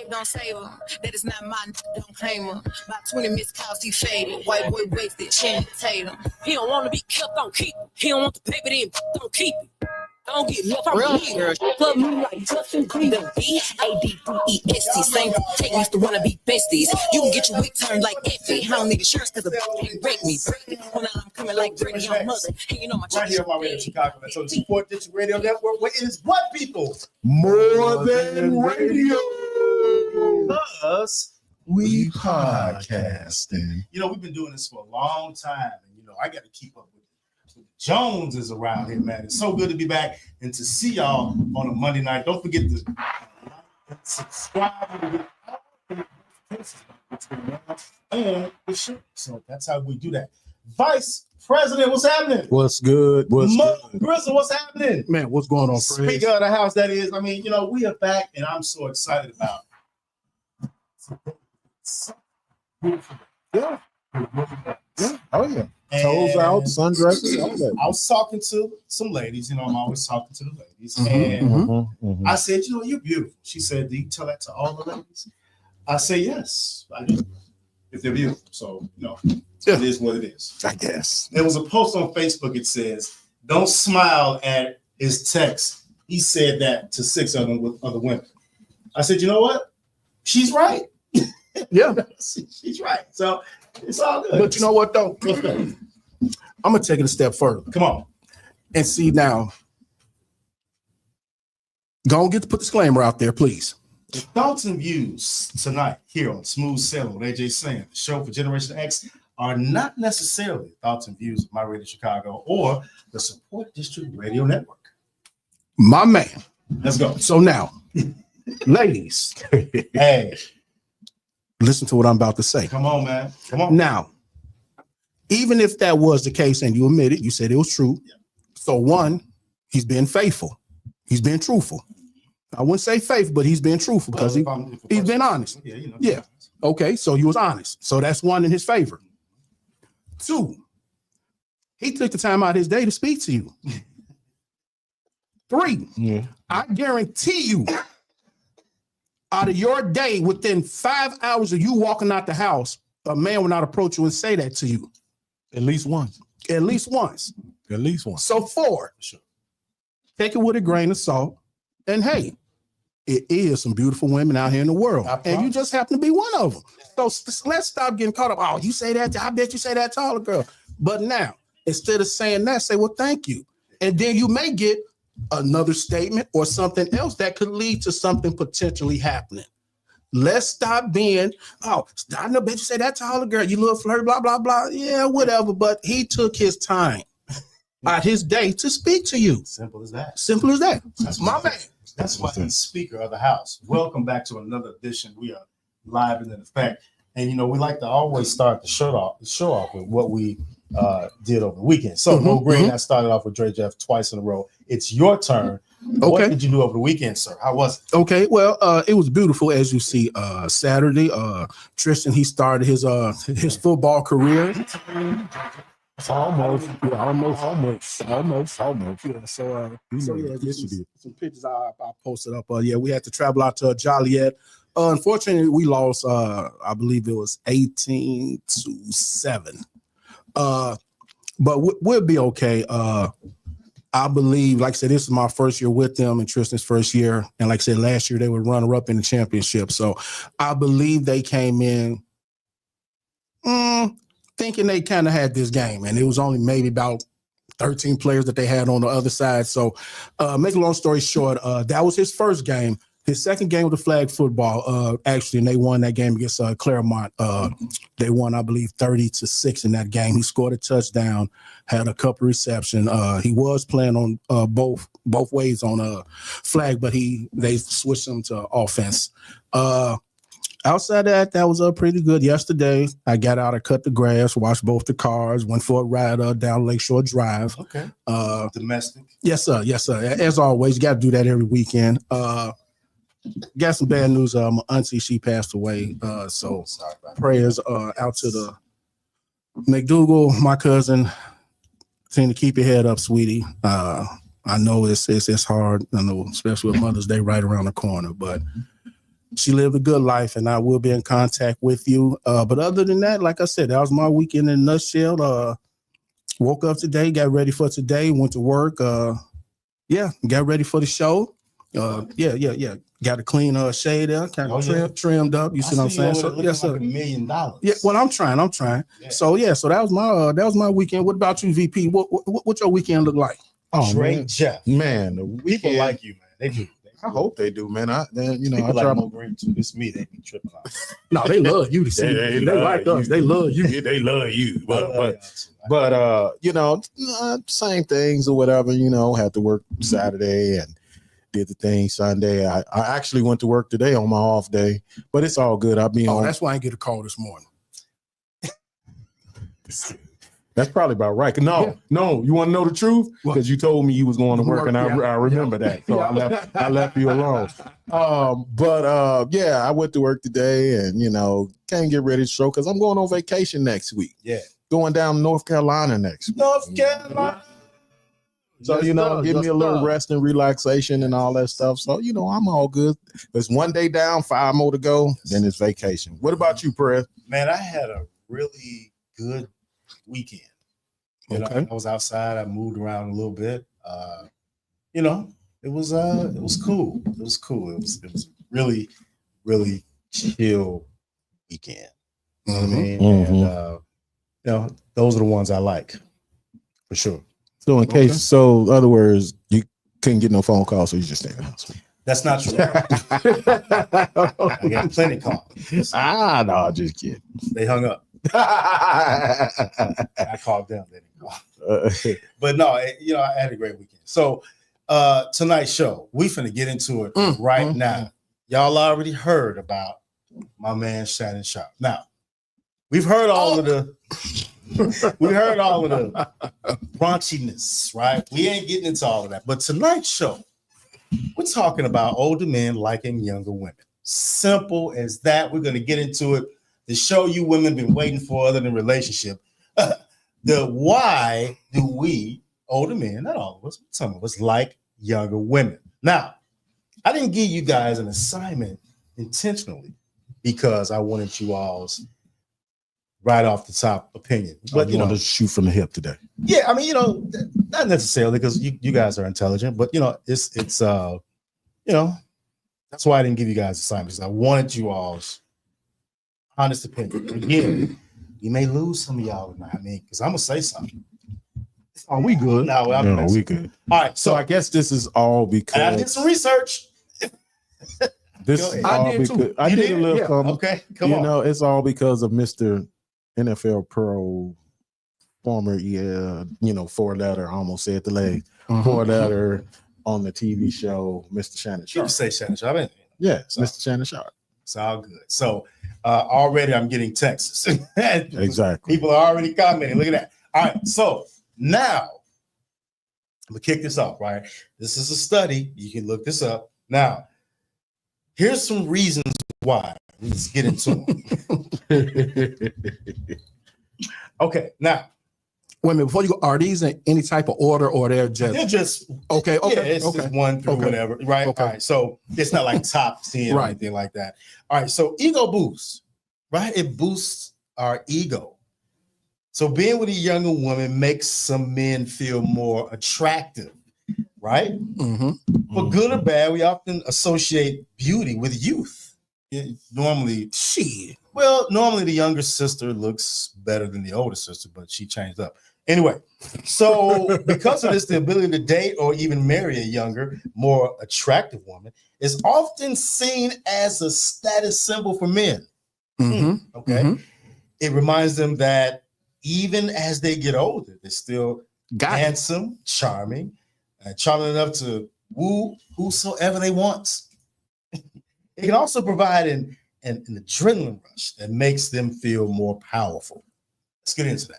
Don't save him. That is not mine. Don't claim him. About 20 missed calls, he faded. White boy wasted. Channing Tatum. He don't want to be kept. Don't keep it. He don't want the paper. Then don't keep it. Don't get left. I'm a leader. Love me like Justin Bieber. B-A-D-D-E-S-T. Same take used to want to be besties. You can get your wig turned like Effie. I don't need insurance because the can't break me. Well, now I'm coming like Brady on mother. Hanging on my right here on my radio Chicago. So the Support District Radio Network, where it is what people? More than radio. Us, we podcasting. You know, we've been doing this for a long time, and you know, I got to keep up with the Joneses around here, man. It's so good to be back and to see y'all on a Monday night. Don't forget to subscribe and the show. So that's how we do that. Vice President, what's happening? What's good? Grizzle, what's happening? Man, what's going on? Speaker of the house, that is. I mean, you know, we are back, and I'm so excited about it. Yeah. Oh yeah. Toes out, sundresses, all that. I was talking to some ladies, you know, I'm always talking to the ladies. And I said, you know, you're beautiful. She said, do you tell that to all the ladies? I say, yes, I do. If they're beautiful. So, you know, it is what it is. I guess. There was a post on Facebook, it says, don't smile at his text. He said that to 6 other women. I said, you know what? She's right. Yeah. She's right. So it's all good. But you know what though? I'm gonna take it a step further. Come on. And see now. Go and get to put the disclaimer out there, please. The thoughts and views tonight here on Smooth Sailing with AJ Sam, the show for Generation X, are not necessarily thoughts and views of My Radio Chicago or the Support District Radio Network. My man. Let's go. So now, ladies, hey, listen to what I'm about to say. Come on, man. Come on. Now, even if that was the case and you admit it, you said it was true. Yeah. So one, he's been faithful. He's been truthful. I wouldn't say faithful, but he's been truthful because he's been honest. Yeah, you know, yeah. Okay, so he was honest. So that's one in his favor. Two, he took the time out of his day to speak to you. Three, I guarantee you, out of your day, within 5 hours of you walking out the house, a man will not approach you and say that to you. At least once. At least once. At least once. So four, take it with a grain of salt. And hey, it is some beautiful women out here in the world. And you just happen to be one of them. So let's stop getting caught up. Oh, you say that? I bet you say that to all the girls. But now, instead of saying that, say, well, thank you. And then you may get another statement or something else that could lead to something potentially happening. Let's stop being, oh, I know, bet you say that to all the girls. You little flirt, blah, blah, blah. Yeah, whatever. But he took his time out his day to speak to you. Simple as that. Simple as that. That's my man. That's why he's Speaker of the House. Welcome back to another edition. We are live and in effect. And, you know, we like to always start the show off with what we did over the weekend. So, Mo Green, I started off with Dre Jeff twice in a row. It's your turn. Okay. What did you do over the weekend, sir? How was it? Okay, well, it was beautiful, as you see. Saturday, Tristan, he started his football career. Almost. Yeah, so some pictures I posted up. We had to travel out to Joliet. Unfortunately, we lost. I believe it was 18-7. But we'll be okay. I believe, like I said, this is my first year with them and Tristan's first year. And like I said, last year they were runner-up in the championship. So I believe they came in thinking they kind of had this game. And it was only maybe about 13 players that they had on the other side. So make a long story short, that was his first game. His second game with the flag football, actually, and they won that game against Claremont. They won, I believe, 30-6 in that game. He scored a touchdown, had a couple reception. He was playing on both ways on flag, but they switched him to offense. Outside of that was pretty good. Yesterday, I got out, I cut the grass, washed both the cars, went for a ride down Lakeshore Drive. Okay. Domestic. Yes, sir. Yes, sir. As always, you got to do that every weekend. Got some bad news. My auntie, she passed away. So Sorry about prayers out to the McDougal, my cousin. Continue to keep your head up, sweetie. I know it's hard. I know, especially with Mother's Day right around the corner, but she lived a good life, and I will be in contact with you. But other than that, like I said, that was my weekend in a nutshell. Woke up today, got ready for today, went to work. Got ready for the show. Yeah. Got a clean shade there, kind of trimmed up. You see what I'm saying? So, yes, sir. Like $1 million. Yeah, well, I'm trying. Yeah. So that was my weekend. What about you, VP? What your weekend look like? Oh, Trey man. Jeff. Man, the People weekend, like you, man. They do. I hope they do, man. I People try like Mo Green too. It's me. They be tripping out. No, they love you. They like us. They love you. They love you, but same things or whatever. Had to work Saturday and did the thing Sunday. I actually went to work today on my off day, but it's all good. I'll be on. That's why I didn't get a call this morning. That's probably about right. No, you want to know the truth? Because you told me you was going to work, and I remember that. So I left you alone. I went to work today, and can't get ready to show because I'm going on vacation next week. Yeah, going down to North Carolina next week. North Carolina. So give me a little rest and relaxation and all that stuff. So I'm all good. There's one day down, 5 more to go. Then it's vacation. What about you, Perez? Man, I had a really good weekend. I was outside. I moved around a little bit. It was cool. It was cool. It was really, really chill weekend. You know what I mean? And those are the ones I like for sure. So in other words, you couldn't get no phone calls, so you just stay in the house. That's not true. I got plenty of calls. No, just kidding. They hung up. I called them. They didn't call. But no, I had a great weekend. So tonight's show, we finna get into it right now. Y'all already heard about my man Shannon Sharpe. Now, we've heard all of the raunchiness, right? We ain't getting into all of that. But tonight's show, we're talking about older men liking younger women. Simple as that. We're going to get into it. The show you women been waiting for other than relationship. Why do we, older men, not all of us, but some of us, like younger women? Now, I didn't give you guys an assignment intentionally because I wanted you all's right off the top opinion. But you want to shoot from the hip today. Yeah, I mean, not necessarily because you guys are intelligent, but it's that's why I didn't give you guys assignments. I wanted you all's honest opinion. Again, you may lose some of y'all tonight. I mean, because I'm gonna say something. Are we good? No, we good. All right, so I guess this is all because I did some research. This is all because I did a little something. Okay, come on. It's all because of Mr. NFL Pro, former 4-letter, almost said the leg, 4-letter on the TV show, Mr. Shannon Sharpe. You say Shannon Sharpe. Yes, Mr. Shannon Sharpe. It's all good. So already I'm getting texts. Exactly. People are already commenting. Look at that. All right. So now I'm gonna kick this off, right? This is a study. You can look this up. Now, here's some reasons why. Let's get into them. Okay, now. Wait a minute, before you go, are these in any type of order or they're just okay? Yeah, it's just one through whatever, right? Okay. All right, so it's not like top 10 or anything like that. All right, so ego boost, right? It boosts our ego. So being with a younger woman makes some men feel more attractive, right? For good or bad, we often associate beauty with youth. normally, normally the younger sister looks better than the older sister, but she changed up. Anyway, so because of this, the ability to date or even marry a younger, more attractive woman is often seen as a status symbol for men. Okay. It reminds them that even as they get older, they're still handsome, charming, charming enough to woo whosoever they want. It can also provide an adrenaline rush that makes them feel more powerful. Let's get into that.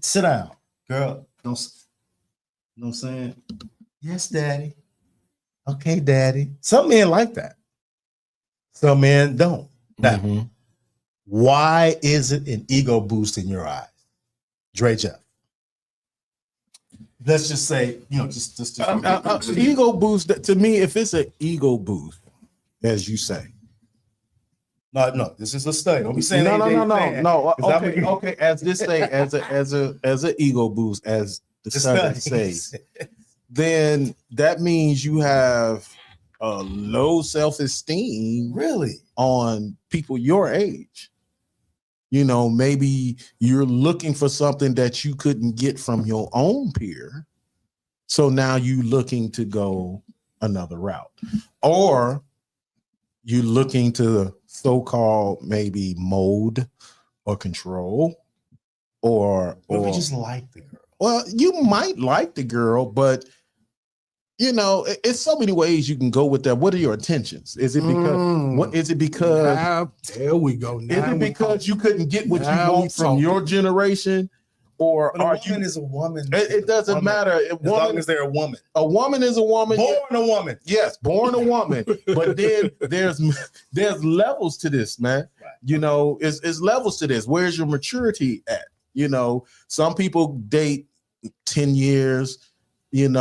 Sit down, girl. Don't, you know what I'm saying? Yes, daddy. Okay, daddy. Some men like that. Some men don't. Now, why is it an ego boost in your eyes? Dre Jeff. Let's just say, just ego boost. To me, if it's an ego boost, as you say. No, this is a study. Don't be saying no. Okay. As this say, as a ego boost, as the study says, then that means you have a low self-esteem, really, on people your age. Maybe you're looking for something that you couldn't get from your own peer. So now you looking to go another route, or you're looking to so-called maybe mold or control, or you just like the girl. Well, you might like the girl, but it's so many ways you can go with that. What are your intentions? Is it because what is it because there we go. Is it because you couldn't get what you want from your generation? Or a woman is a woman. It doesn't matter. As long as they're a woman. A woman is a woman. Born a woman. Yes, born a woman. But then there's levels to this, man. Right. It's levels to this. Where's your maturity at? Some people date 10 years, and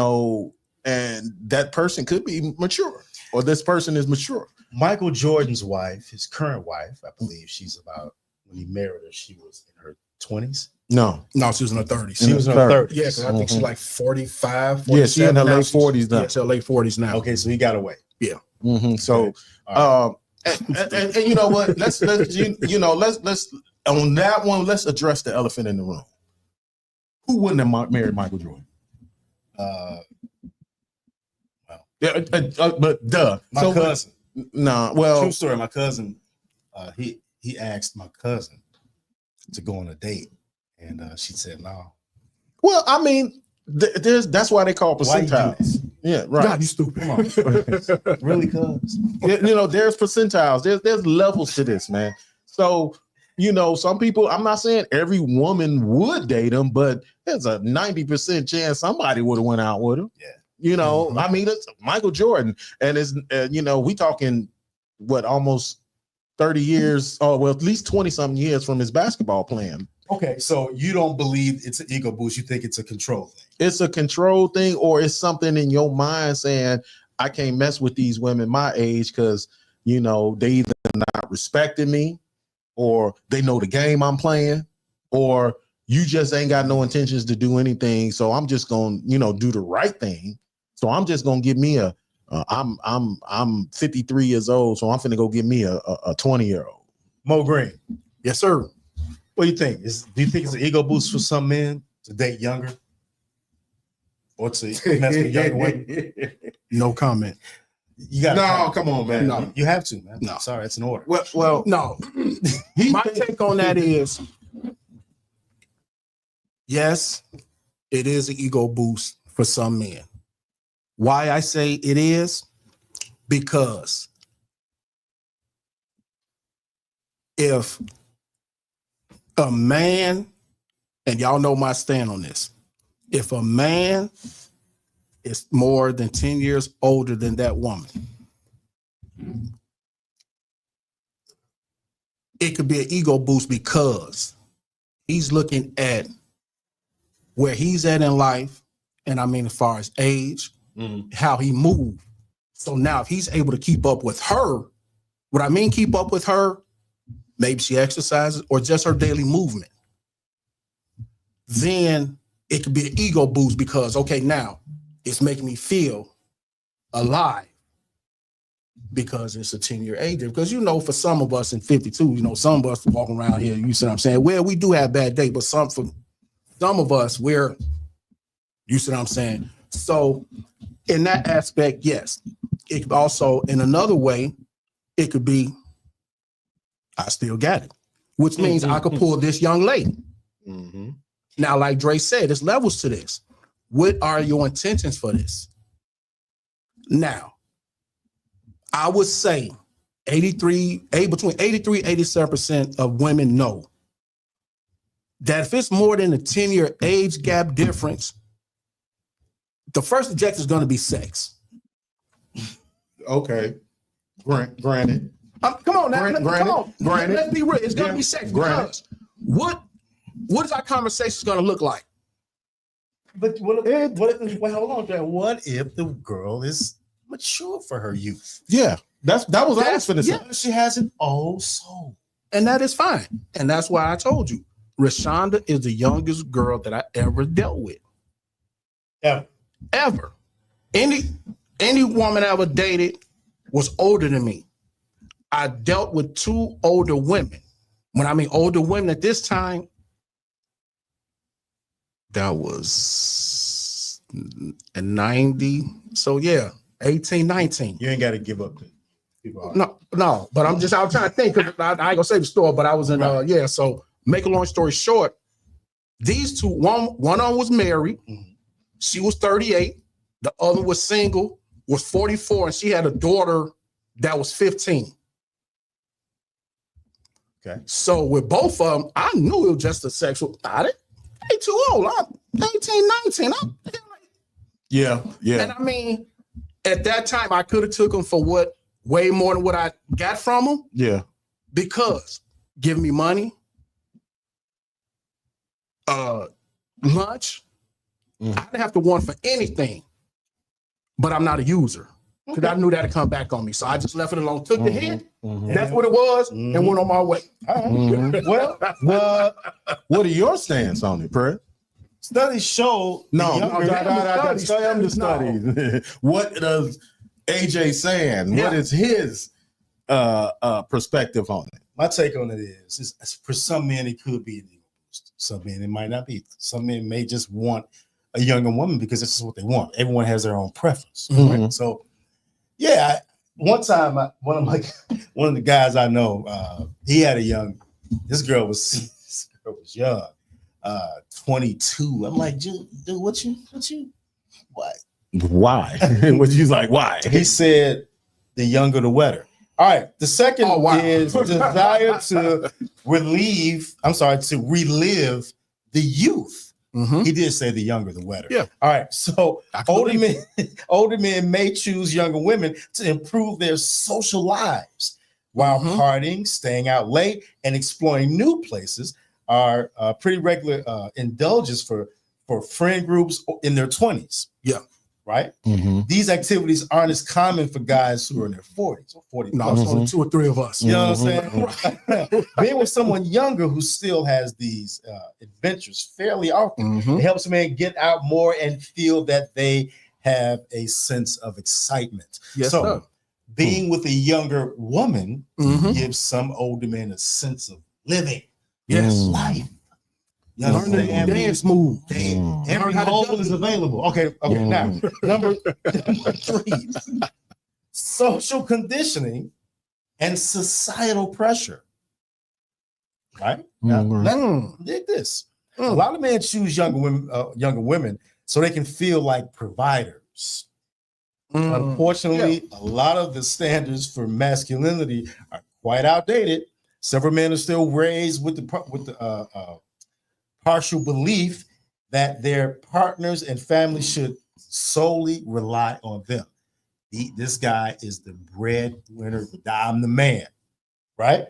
that person could be mature, or this person is mature. Michael Jordan's wife, his current wife, I believe she's about, when he married her, she was in her 20s. No, she was in her 30s. She was in her 30s. Yeah, I think she's like 45, 47. Yeah, she's in her late 40s now. Yeah, she's in her late 40s now. Okay, so he got away. Yeah. So, right. And you know what? Let's on that one. Let's address the elephant in the room. Who wouldn't have married Michael Jordan? Yeah, but my cousin. No, well, true story. My cousin, he asked my cousin to go on a date, and she said no. Well, I mean, that's why they call percentiles. Yeah, right. God, you stupid. Come on. Really, cuz? There's percentiles. There's levels to this, man. So, some people, I'm not saying every woman would date him, but there's a 90% chance somebody would have went out with him. Yeah. I mean, it's Michael Jordan, and it's we talking what, almost 30 years, or well, at least 20 something years from his basketball playing. Okay, so you don't believe it's an ego boost? You think it's a control thing? It's a control thing, or it's something in your mind saying, I can't mess with these women my age because they either not respecting me, or they know the game I'm playing, or you just ain't got no intentions to do anything. So I'm just gonna do the right thing. So I'm just gonna give me I'm 53 years old, so I'm finna go get me a 20-year-old. Mo Green. Yes, sir. What do you think? Do you think it's an ego boost for some men to date younger? Or to mess with younger women? No comment. You got come on, man. No, you have to, man. No. Sorry, it's an order. Well, no. My take on that is, yes, it is an ego boost for some men. Why I say it is? Because if a man, and y'all know my stand on this, if a man is more than 10 years older than that woman, it could be an ego boost because he's looking at where he's at in life, and I mean as far as age, how he moved. So now if he's able to keep up with her, what I mean keep up with her, maybe she exercises or just her daily movement, then it could be an ego boost because, okay, now it's making me feel alive because it's a 10-year age difference. Because, you know, for some of us in 52, you know, some of us walking around here, you see what I'm saying? Well, we do have bad days, but for some of us, you see what I'm saying? So in that aspect, yes. It could also, in another way, it could be, I still got it, which means I could pull this young lady. Mm-hmm. Now, like Dre said, there's levels to this. What are your intentions for this? Now, I would say between 83, 87% of women know that if it's more than a 10-year age gap difference, the first objective is going to be sex. Okay. Granted. Come on now. Granted. Let's be real. It's going to be sex. Granted. Because what is our conversation going to look like? But hold on, Dad. What if the girl is mature for her youth? Yeah. That was what I was finna say. Yeah, she has an old soul. And that is fine. And that's why I told you, Rashonda is the youngest girl that I ever dealt with. Ever. Any woman I ever dated was older than me. I dealt with 2 older women. When I mean older women at this time, that was in 90. So yeah, 18, 19. You ain't got to give up to people. No, but I was trying to think, because I ain't gonna say the story, but I was in so make a long story short, these 2, one of them was married, she was 38, the other was single, was 44, and she had a daughter that was 15. Okay. So with both of them, I knew it was just a sexual. They too old. I'm 18, 19. Yeah. And I mean, at that time, I could have took them for way more than what I got from them. Yeah. Because giving me money, lunch, I didn't have to want for anything, but I'm not a user. Because I knew that'd come back on me. So I just left it alone, took the hit. That's what it was, and went on my way. Well, What are your stance on it, Fred? studies show the studies. What does AJ saying? Yeah. What is his perspective on it? My take on it is for some men it could be an ego boost. Some men it might not be. Some men may just want a younger woman because this is what they want. Everyone has their own preference. Mhm. Right? So, yeah. One time, one of the guys I know, he had this girl was young, 22. I'm like, dude, what? Why? Was you like, why? He said, the younger the wetter. All right. The second is desire to relive the youth. Mm-hmm. He did say the younger the wetter. Yeah. All right. So older men may choose younger women to improve their social lives while partying, staying out late, and exploring new places are pretty regular indulgence for friend groups in their 20s. Yeah. Right. Mm-hmm. These activities aren't as common for guys who are in their 40s or 40. No, it's only 2 or 3 of us. You know what I'm saying? Being with someone younger who still has these adventures fairly often, it helps a man get out more and feel that they have a sense of excitement. Yes, so sir. being with a younger woman gives some older men a sense of living. Yes. Life. You Learn the understand? dance move. Every hole is available. Okay. Now, number 3, social conditioning and societal pressure. Right? Now, dig this. A lot of men choose younger women so they can feel like providers. Unfortunately, a lot of the standards for masculinity are quite outdated. Several men are still raised with the partial belief that their partners and family should solely rely on them. This guy is the breadwinner, I'm the man, right?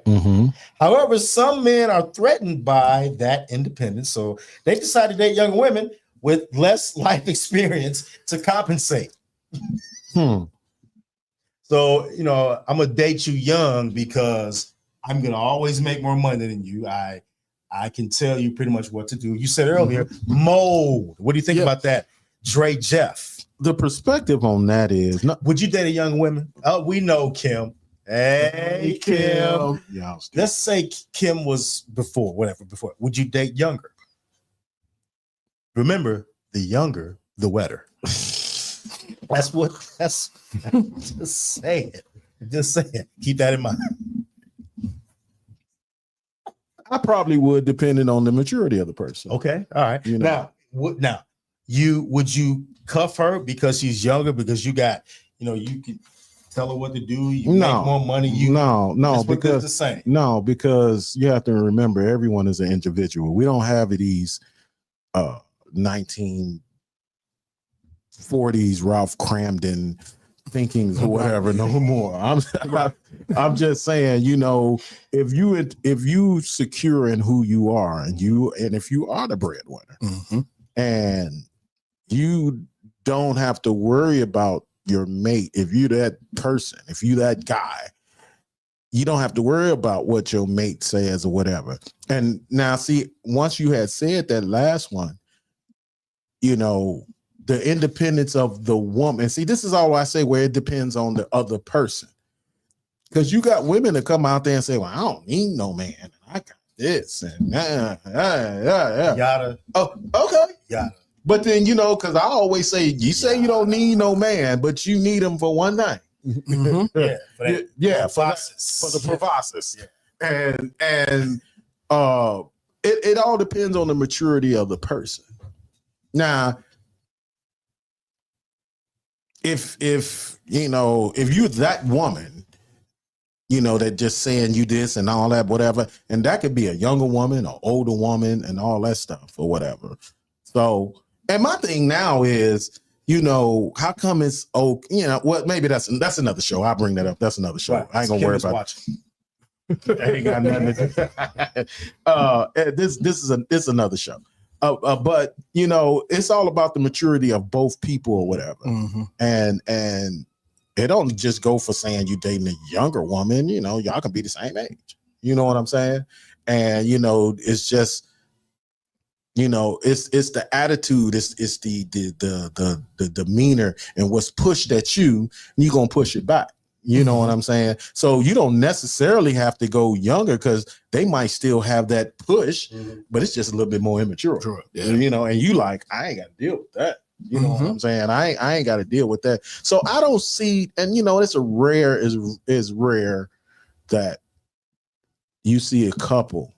However, some men are threatened by that independence, so they decide to date young women with less life experience to compensate. So, I'm gonna date you young because I'm gonna always make more money than you. I can tell you pretty much what to do. You said earlier, mold. What do you think about that? Dre Jeff. the perspective on that is no. Would you date a young woman? Oh, we know Kim. Hey, Kim. Yeah, Let's say Kim was before. Would you date younger? Remember, the younger, the wetter. That's just saying. Just saying. Keep that in mind. I probably would, depending on the maturity of the person. Okay. All right. You know. Now, would you cuff her because she's younger? Because you got, you can tell her what to do. You make more money. No, because the same. No, because you have to remember, everyone is an individual. We don't have these 1940s Ralph Cramden thinkings or whatever no more. I'm just saying, if you secure in who you are, and if you are the breadwinner, and you don't have to worry about your mate, if you that person, if you that guy, you don't have to worry about what your mate says or whatever. And now, see, once you had said that last one, the independence of the woman. See, this is all I say, where it depends on the other person. Because you got women that come out there and say, well, I don't need no man. I got this. And Yada. Oh, okay. Yada. But then, because I always say, you say you don't need no man, but you need him for one night. Yeah. For the proboscis. Yeah. And it all depends on the maturity of the person. Now, if you're that woman, that just saying you this and all that, whatever, and that could be a younger woman or older woman and all that stuff or whatever. So, and my thing now is, how come it's maybe that's another show. I'll bring that up. That's another show. Right. I ain't gonna worry about it. I ain't got nothing to do. This is another show. But it's all about the maturity of both people or whatever. And it don't just go for saying you dating a younger woman, y'all can be the same age. You know what I'm saying? And it's just, it's the attitude, it's the demeanor and what's pushed at you, and you're gonna push it back. You know what I'm saying? So you don't necessarily have to go younger, because they might still have that push, but it's just a little bit more immature. Sure. Yeah. And you like, I ain't got to deal with that. You know what I'm saying? I ain't got to deal with that. So I don't see, and it's is rare that you see a couple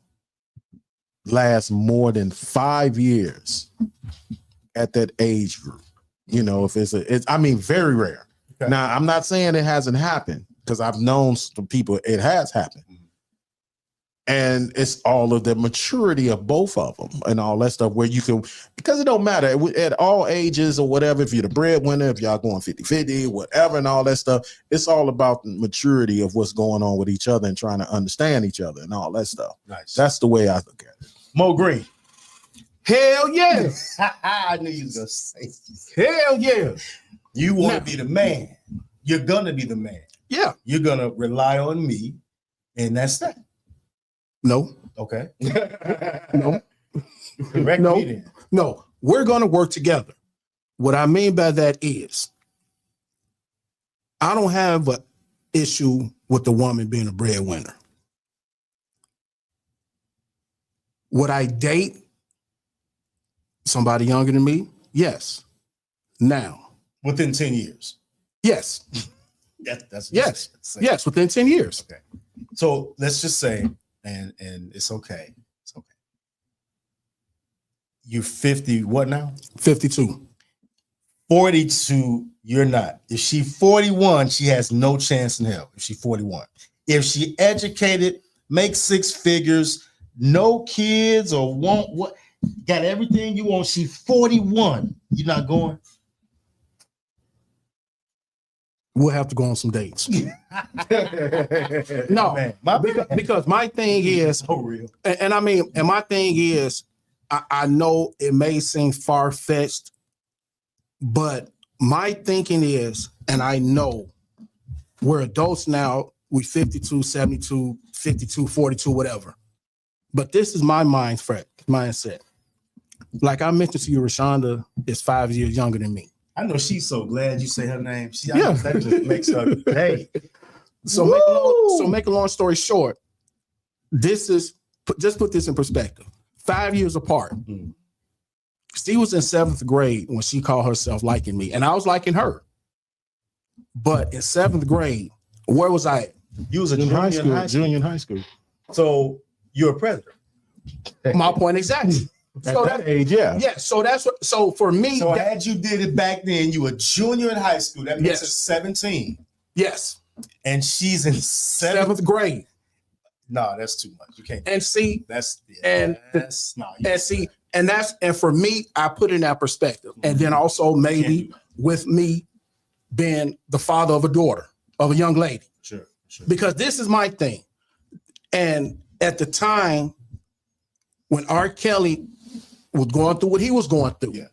last more than 5 years at that age group. If it's very rare. Okay. Now, I'm not saying it hasn't happened, because I've known some people it has happened. And it's all of the maturity of both of them and all that stuff, where you can, because it don't matter at all ages or whatever, if you're the breadwinner, if y'all going 50-50, whatever, and all that stuff, it's all about the maturity of what's going on with each other and trying to understand each other and all that stuff. Nice. That's the way I look at it. Mo Green. Hell yeah. I knew you was going to say. Hell yeah. You want to be the man. You're going to be the man. Yeah. You're going to rely on me, and that's that. No. Okay. No. Correct me then. No. We're going to work together. What I mean by that is, I don't have an issue with the woman being a breadwinner. Would I date somebody younger than me? Yes. Now. Within 10 years. Yes. That's yes. Yes, within 10 years. Okay. So let's just say, and it's okay. It's okay. You're 50, what now? 52. 42, you're not. If she's 41, she has no chance in hell. If she's 41. If she educated, makes 6 figures, no kids, or got everything you want, she's 41. You're not going? We'll have to go on some dates. No, man, because my thing is so real. And my thing is, I know it may seem far-fetched, but my thinking is, and I know we're adults now, we 52, 72, 52, 42, whatever. But this is my mindset. Like I mentioned to you, Rashonda is 5 years younger than me. I know she's so glad you say her name. Yeah. That just makes her day. So make a long story short, just put this in perspective. 5 years apart. Mm. She was in 7th grade when she called herself liking me, and I was liking her. But in 7th grade, where was I? You was a In junior high school, in high school. junior in high school. So you're a predator. My point exactly. At So that age, yeah. yeah, so that's what. So for me, So had you did it back then, you were a junior in high school. That makes Yes. her 17. yes, And she's in 7th. 7th grade, No, that's too much. You can't. and see, That's and that's no. and see, and for me, I put in that perspective, and then also maybe with me being the father of a daughter of a young lady, Sure. because this is my thing. And at the time when R. Kelly was going through what he was going through, Yeah.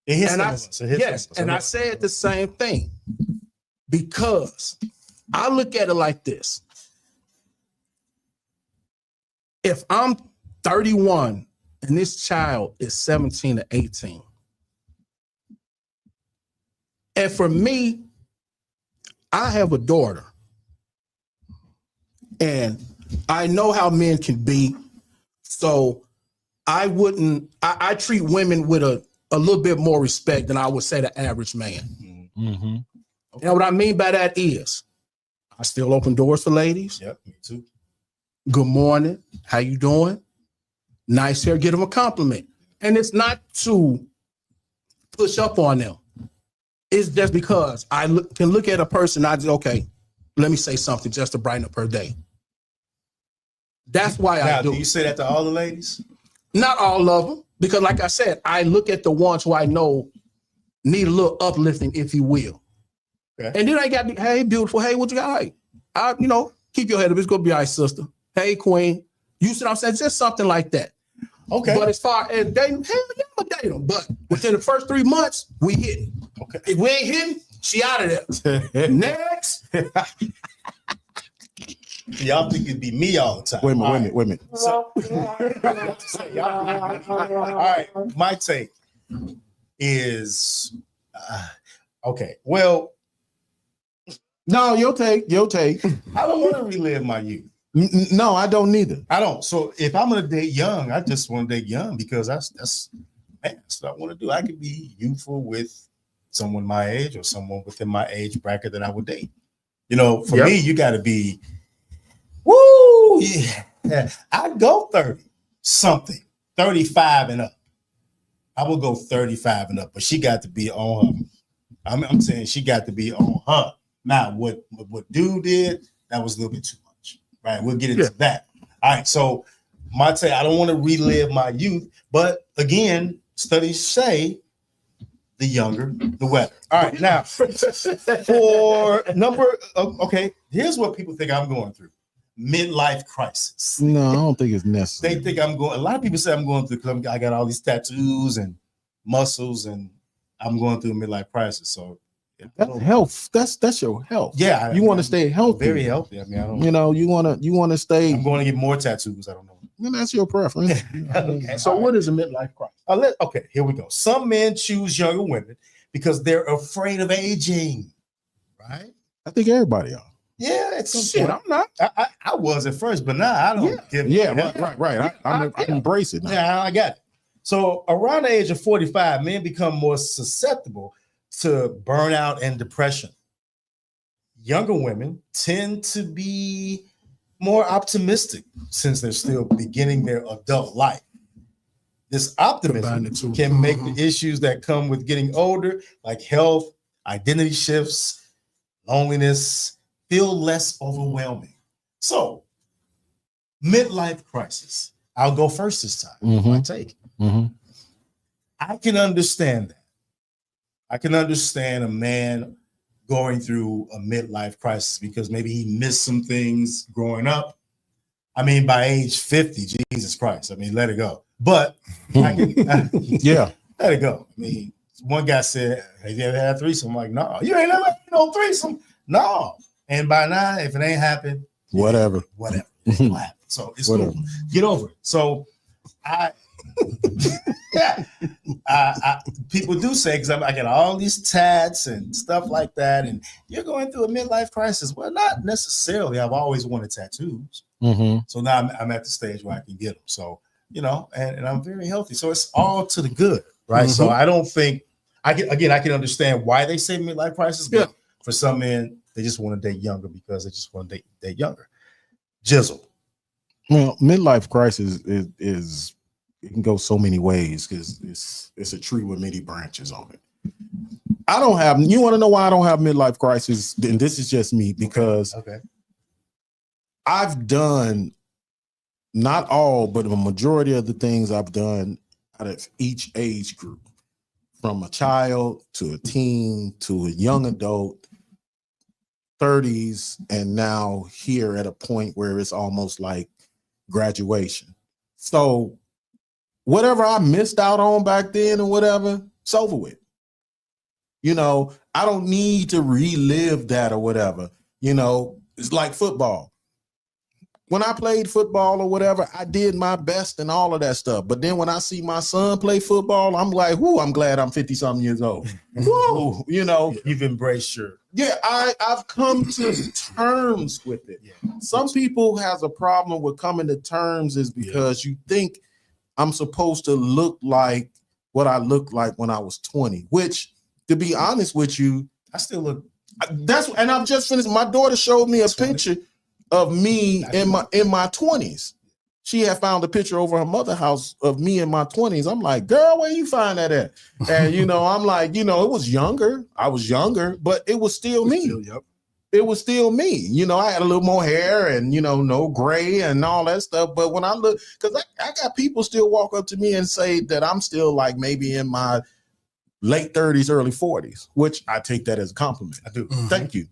It hits and some I, of us. It hits yes, some of us. and I said the same thing because I look at it like this. If I'm 31 and this child is 17 or 18, and for me, I have a daughter, and I know how men can be, so I treat women with a little bit more respect than I would say the average man. Mm-hmm. And what I mean by that is I still open doors for ladies. Yep, me too. Good morning. How you doing? Nice hair. Give them a compliment. And it's not to push up on them. It's just because I can look at a person, I just, okay, let me say something just to brighten up her day. That's why Now, I do. you say that to all the ladies? Not all of them, because like I said, I look at the ones who I know need a little uplifting, if you will. Okay. And then I got, hey, beautiful. Hey, what you got? Hey, keep your head up. It's going to be all right, sister. Hey, queen. You see what I'm saying? Just something like that. Okay. But as far as dating, hell yeah, I'm going to date them. But within the first 3 months, we hitting. Okay. If we ain't hitting, she out of there. Next. Y'all think it'd be me all the time. Wait a All minute, wait a minute. So, all right, my take is okay. Well, No, your take. I don't want to relive my youth. No, I don't neither. I don't. So if I'm gonna date young, I just want to date young because that's what I want to do. I could be youthful with someone my age or someone within my age bracket that I would date. For me, you got to be. Woo! Yeah, I'd go 30 something, 35 and up. I will go 35 and up, but she got to be on her. I'm saying she got to be on her. Now, what dude did, that was a little bit too much, right? We'll get into that. All right, so my take, I don't want to relive my youth, but again, studies say the younger, the wetter. All right, now for okay, here's what people think I'm going through. Midlife crisis. No, I don't think it's necessary. They think I'm going. A lot of people say I'm going through because I got all these tattoos and muscles, and I'm going through a midlife crisis. So That's health. That's your health. yeah, You want to stay healthy. very healthy. I mean, I don't. You want to stay. I'm going to get more tattoos. I don't know. And that's your preference. Okay, So all right. what is a midlife crisis? Okay, here we go. Some men choose younger women because they're afraid of aging. Right? I think everybody are. Yeah, it's some Shit, point. I'm not. I was at first, but now I don't give. Yeah, right. I embrace it now. Yeah, I got it. So around the age of 45, men become more susceptible to burnout and depression. Younger women tend to be more optimistic since they're still beginning their adult life. This optimism Combine the two. can make the issues that come with getting older, like health, identity shifts, loneliness, feel less overwhelming. So, midlife crisis. I'll go first this time. Mhm. My take. Mhm. I can understand that. I can understand a man going through a midlife crisis because maybe he missed some things growing up. I mean, by age 50, Jesus Christ. I mean, let it go. But Yeah. let it go. I mean, one guy said, have you ever had a threesome? I'm like, no, you ain't never had no threesome. No. And by now, if it ain't happened, Whatever. whatever. It will happen. So it's cool. Get over it. So Yeah, people do say because I get all these tats and stuff like that, and you're going through a midlife crisis. Well, not necessarily. I've always wanted tattoos, so now I'm at the stage where I can get them. So and I'm very healthy. So it's all to the good, right? So I don't think I can understand why they say midlife crisis, but for some men, they just want to date younger because they just want to date younger. Jizzle. Well, midlife crisis is it can go so many ways because it's a tree with many branches on it. You want to know why I don't have midlife crisis? And this is just me because I've done not all, but a majority of the things I've done out of each age group, from a child to a teen to a young adult, 30s, and now here at a point where it's almost like graduation. So whatever I missed out on back then or whatever, it's over with. I don't need to relive that or whatever. It's like football. When I played football or whatever, I did my best and all of that stuff. But then when I see my son play football, I'm like, whoo, I'm glad I'm 50-something years old. Woo, You've embraced your... Yeah, I've come to terms with it. Yeah. Some people has a problem with coming to terms is because you think I'm supposed to look like what I looked like when I was 20, which, to be honest with you, I still look... And I've just finished. My daughter showed me a picture of me in my 20s. She had found a picture over her mother's house of me in my 20s. I'm like, girl, where you find that at? And I'm like, it was younger. I was younger, but it was still me. It was still me. I had a little more hair and no gray and all that stuff. But when I look, because I got people still walk up to me and say that I'm still like maybe in my late 30s, early 40s, which I take that as a compliment. I do. Thank you.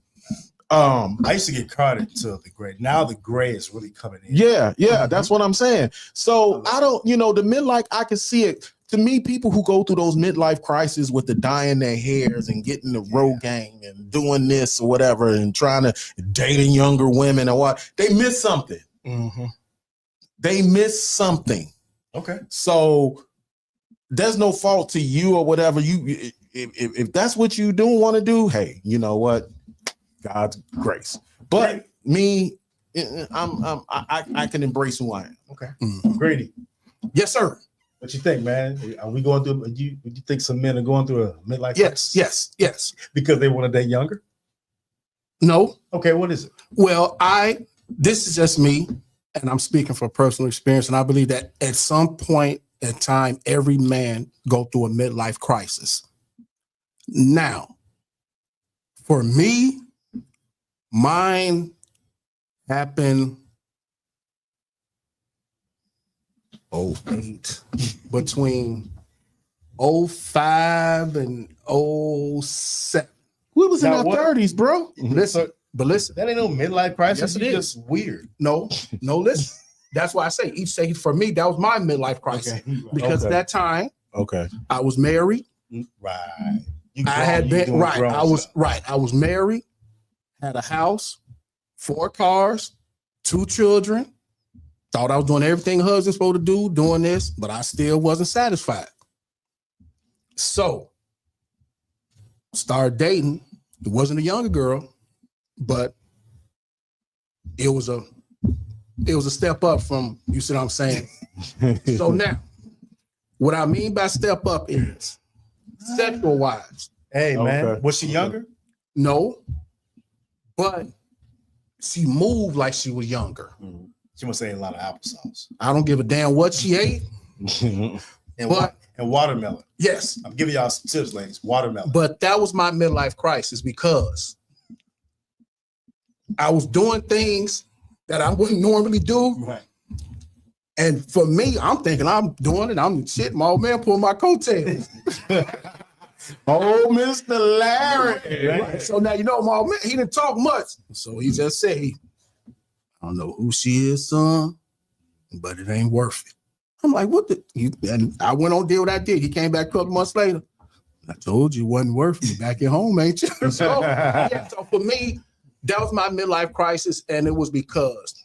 I used to get caught into the gray. Now the gray is really coming in. Yeah, that's what I'm saying. So I don't, the midlife, I can see it. To me, people who go through those midlife crises with the dyeing their hairs and getting the Rogaine and doing this or whatever and trying to dating younger women or what, they miss something. They miss something. Okay. So there's no fault to you or whatever. If that's what you do want to do, hey, you know what? God's grace. But me, I can embrace who I am. Okay. Grady. Yes, sir. What you think, man? Are we going through? Would you think some men are going through a midlife crisis? Yes. Because they want to date younger? No. Okay, what is it? Well, this is just me, and I'm speaking from personal experience, and I believe that at some point in time, every man go through a midlife crisis. Now, for me, mine happened 08, between 05 and 07. We was in our 30s, bro. Listen, that ain't no midlife crisis. Yes, it It's is. just weird. No, listen. That's why I say each stage for me, that was my midlife crisis. Because at that time, I was married. Right. I was married, had a house, 4 cars, 2 children. Thought I was doing everything a husband's supposed to do, doing this, but I still wasn't satisfied. So, started dating. It wasn't a younger girl, but it was a step up from, you see what I'm saying? So now, what I mean by step up is sexual wise. Hey, man. Was she younger? No, but she moved like she was younger. She must say a lot of applesauce. I don't give a damn what she ate. And watermelon. Yes. I'm giving y'all some tips, ladies. Watermelon. But that was my midlife crisis because I was doing things that I wouldn't normally do. Right. And for me, I'm thinking I'm doing it. I'm shit. My old man pulling my coattails. Oh, Mr. Larry. Right. So now, my old man, he didn't talk much. So he just said, I don't know who she is, son, but it ain't worth it. I'm like, what and I went on, did what I did. He came back a couple months later. I told you it wasn't worth it. Back at home, ain't you? So for me, that was my midlife crisis. And it was because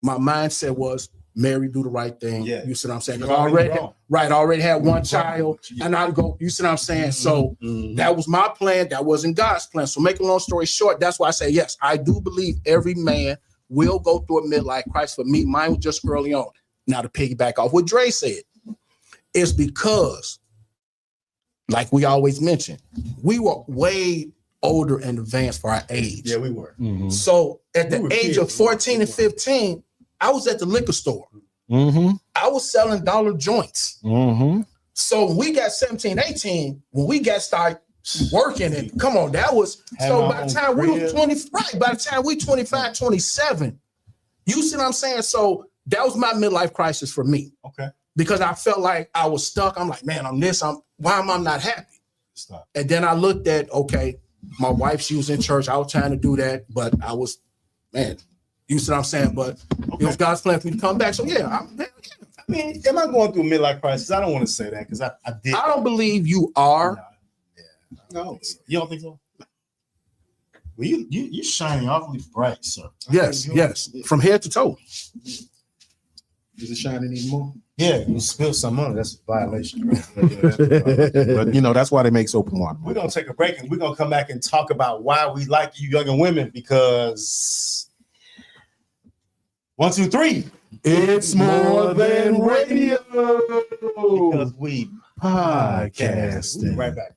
my mindset was, Mary do the right thing. Yeah. You see what I'm saying? You're Because already I wrong. already had one You're wrong. child, Yeah. and I'd go, you see what I'm saying? So Mhm. that was my plan. That wasn't God's plan. So make a long story short, that's why I say, yes, I do believe every man will go through a midlife crisis. For me, mine was just early on. Now to piggyback off what Dre said, it's because, like we always mention, we were way older and advanced for our age. Yeah, we were. Mhm. So at We the were age kids. of 14 and 15, I was at the liquor store. Mhm. I was selling dollar joints. Mhm. So when we got 17, 18, when we got started working, and come on, that was Had so my by the own time we was crib. 20, right? By the time we 25, 27, you see what I'm saying? So that was my midlife crisis for me Okay. because I felt like I was stuck. I'm like, man, why am I not happy? Stop. And then I looked at, okay, my wife, she was in church. I was trying to do that, but I was, man, you see what I'm saying? But it was God's plan for me to come back. So yeah, I mean, am I going through a midlife crisis? I don't want to say that because I did. I don't believe you are. No, you don't think so? Well, you're shining awfully bright, sir. Yes, yes, from head to toe. Is it shining anymore? Yeah, you spilled some money. That's a violation. But you know, that's why they make soap and water. We're gonna take a break and we're gonna come back and talk about why we like you younger women because 1, 2, 3. It's more than radio. Because we podcast. We'll be right back.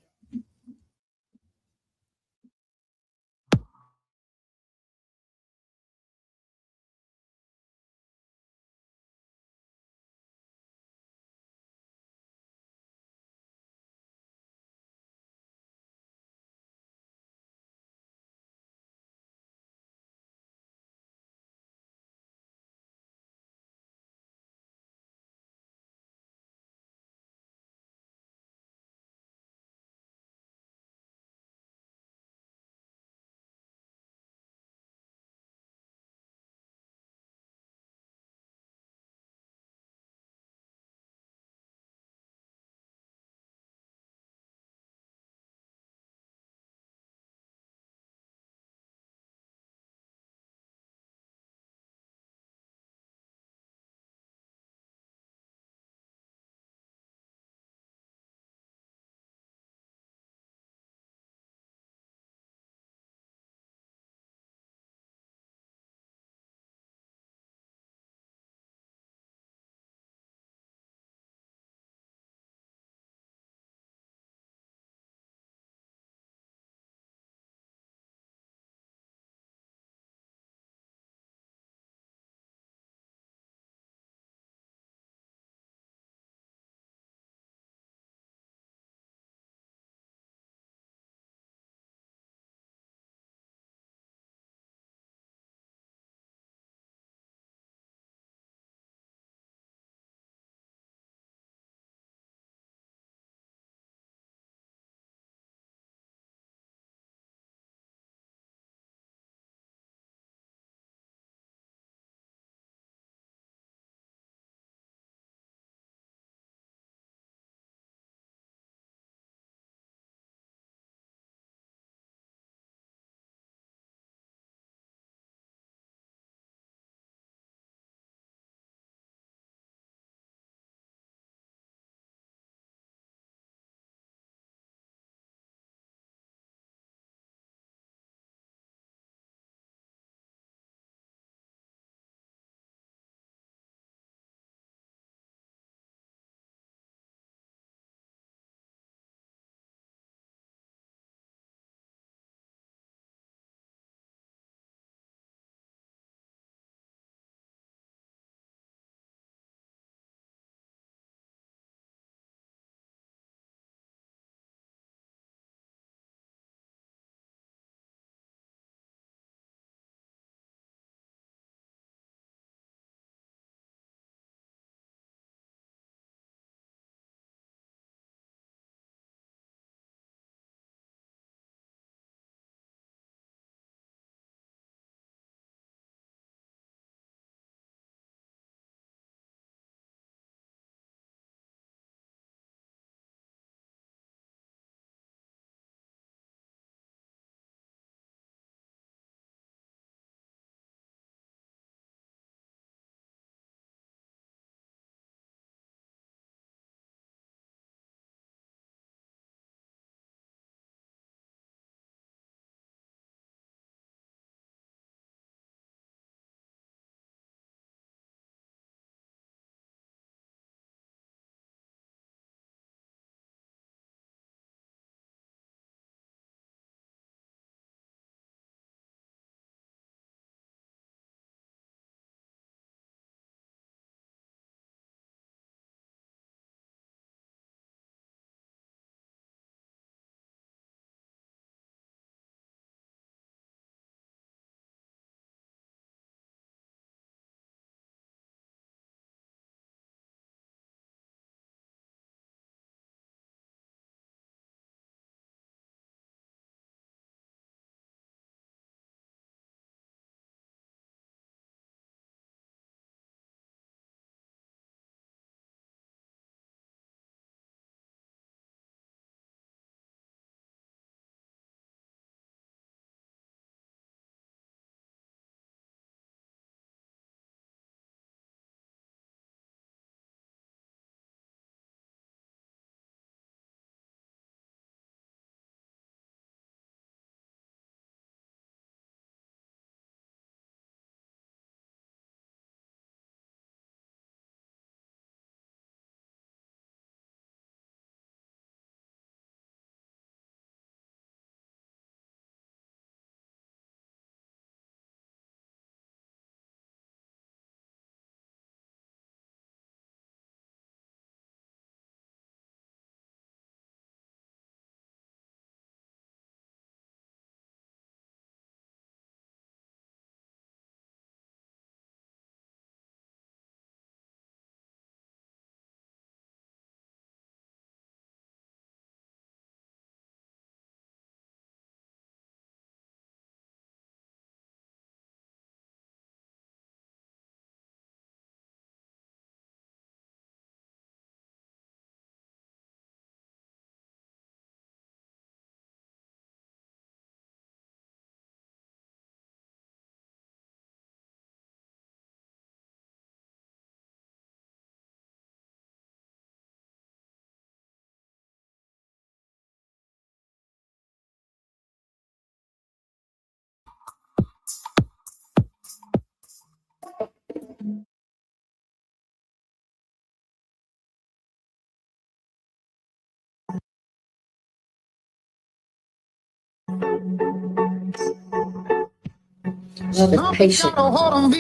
Love is patient. Love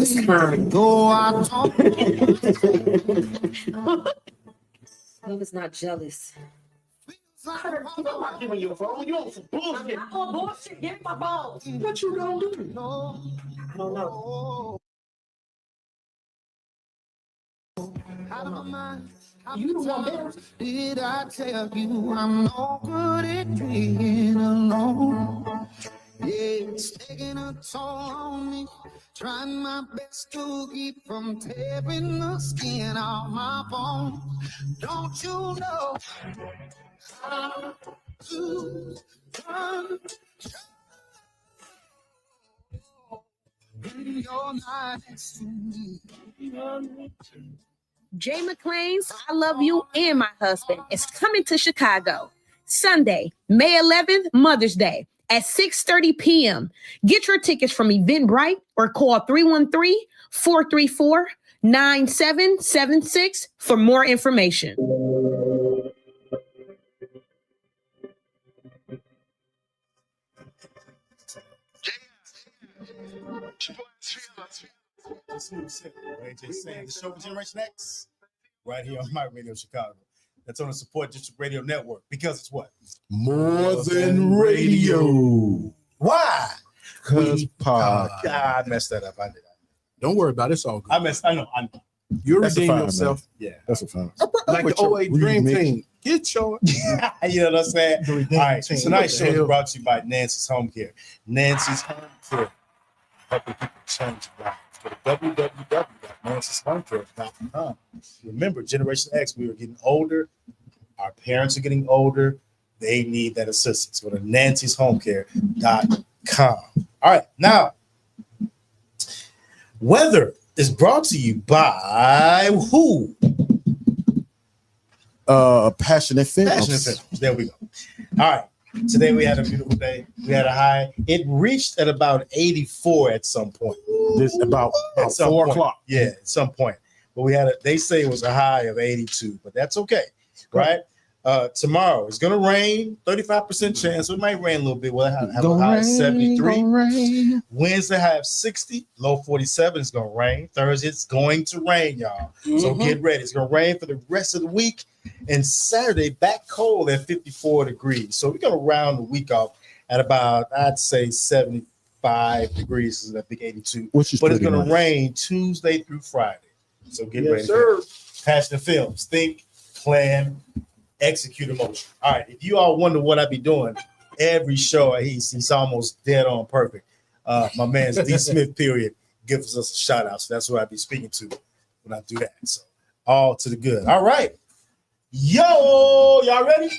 is kind. Love is not jealous. I'm giving you a phone. You on some bullshit. I'm on bullshit. Give me my phone. What you gonna do? I don't know. You the one there. Did I tell you I'm no good at being alone? Yeah, it's taking a toll on me. Trying my best to keep from tearing the skin off my bones. Don't you know how to run when you're not next to me? Jay McClain's I Love You and My Husband is coming to Chicago Sunday, May 11th, Mother's Day at 6:30 p.m. Get your tickets from Eventbrite or call 313-434-9776 for more information. The show with Generation X, right here on My Radio Chicago. That's on the Support District Radio Network because it's what? More than radio. Why? Cause pod. I messed that up. I did. Don't worry about it. It's all good. I know. You That's a redeem fine, yourself. Yeah. That's a fun. Like the 08 Dream Team. Get your You know what I'm saying? the All redeem right. team. Tonight's show What the is hell? brought to you by Nancy's Home Care. Nancy's Home Care. Helping people change lives. Go to www.nancysHomeCare.com. Remember, Generation X, we are getting older. Our parents are getting older. They need that assistance. Go to nancysHomeCare.com. All right. Now, weather is brought to you by who? Passionate Films. Passionate Films. There we go. All right. Today we had a beautiful day. We had a high. It reached at about 84 at some point. This about At some 4 point. o'clock. Yeah, at some point. But we had they say it was a high of 82, but that's okay. Right? Tomorrow it's gonna rain, 35% chance. So it might rain a little bit. We'll have a high of 73. Wednesday high of 60, low 47. It's gonna rain. Thursday it's going to rain, y'all. So get ready. It's gonna rain for the rest of the week. And Saturday back cold at 54 degrees. So we're gonna round the week off at about, I'd say 75 degrees. Is I think 82. Which is But it's pretty gonna nice. rain Tuesday through Friday. So get ready. Sir. Passionate Films. Think, plan, execute emotion. All right. If you all wonder what I be doing, every show he's almost dead on perfect. My man D Smith period gives us a shout out. So that's what I be speaking to when I do that. So all to the good. All right. Yo, y'all ready?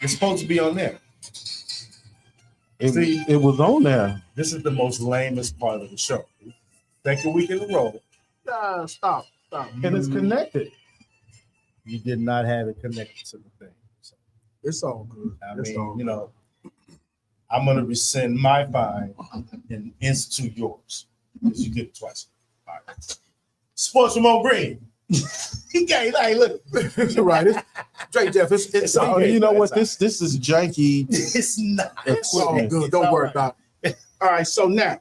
It's supposed to be on there. See? It was on there. This is the most lamest part of the show. Second week in a row. Stop. And it's connected. You did not have it connected to the thing. So, It's all good. I It's all mean, I'm going to rescind my fine and institute yours because you did it twice. All right. Sports from Mo Green. He got like, look. right. Drake Jeff, it's all okay. You know what? This is janky. It's not. It's all equipment. good. It's Don't all worry right. about it. All right. So now,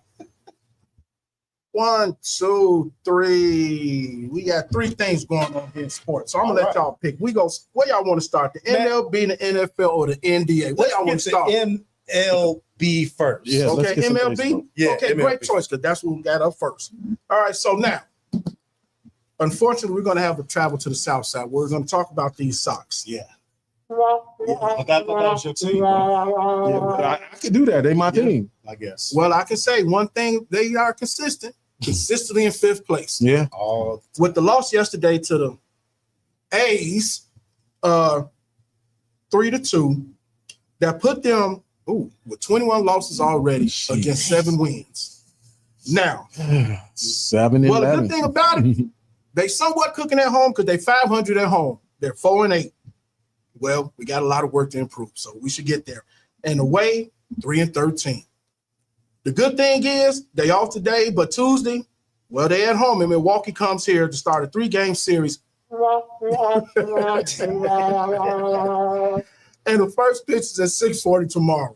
1, 2, 3. We got 3 things going on here in sports. So I'm gonna All let right. y'all pick. We go. Where y'all want to start? The Man. MLB, the NFL, or the NBA? Where y'all want to start? MLB first. Yeah, let's Okay, get some MLB. baseball. Yeah, Okay, MLB. great choice because that's what we got up first. All right. So now, unfortunately, we're gonna have to travel to the South Side. We're gonna talk about these Sox. Yeah. Look out your team. Yeah, but I can do that. They my team. I guess. Well, I can say one thing: they are consistently in 5th place. Yeah. All With the loss yesterday to the A's, 3-2, that put them with 21 losses already against 7 wins. Now, 7-11. well, the good thing about it, they somewhat cooking at home because they 500 at home. They're 4-8. Well, we got a lot of work to improve, so we should get there. And away, 3-13. The good thing is they off today, but Tuesday, well, they at home, and Milwaukee comes here to start a 3-game series. And the first pitch is at 6:40 tomorrow.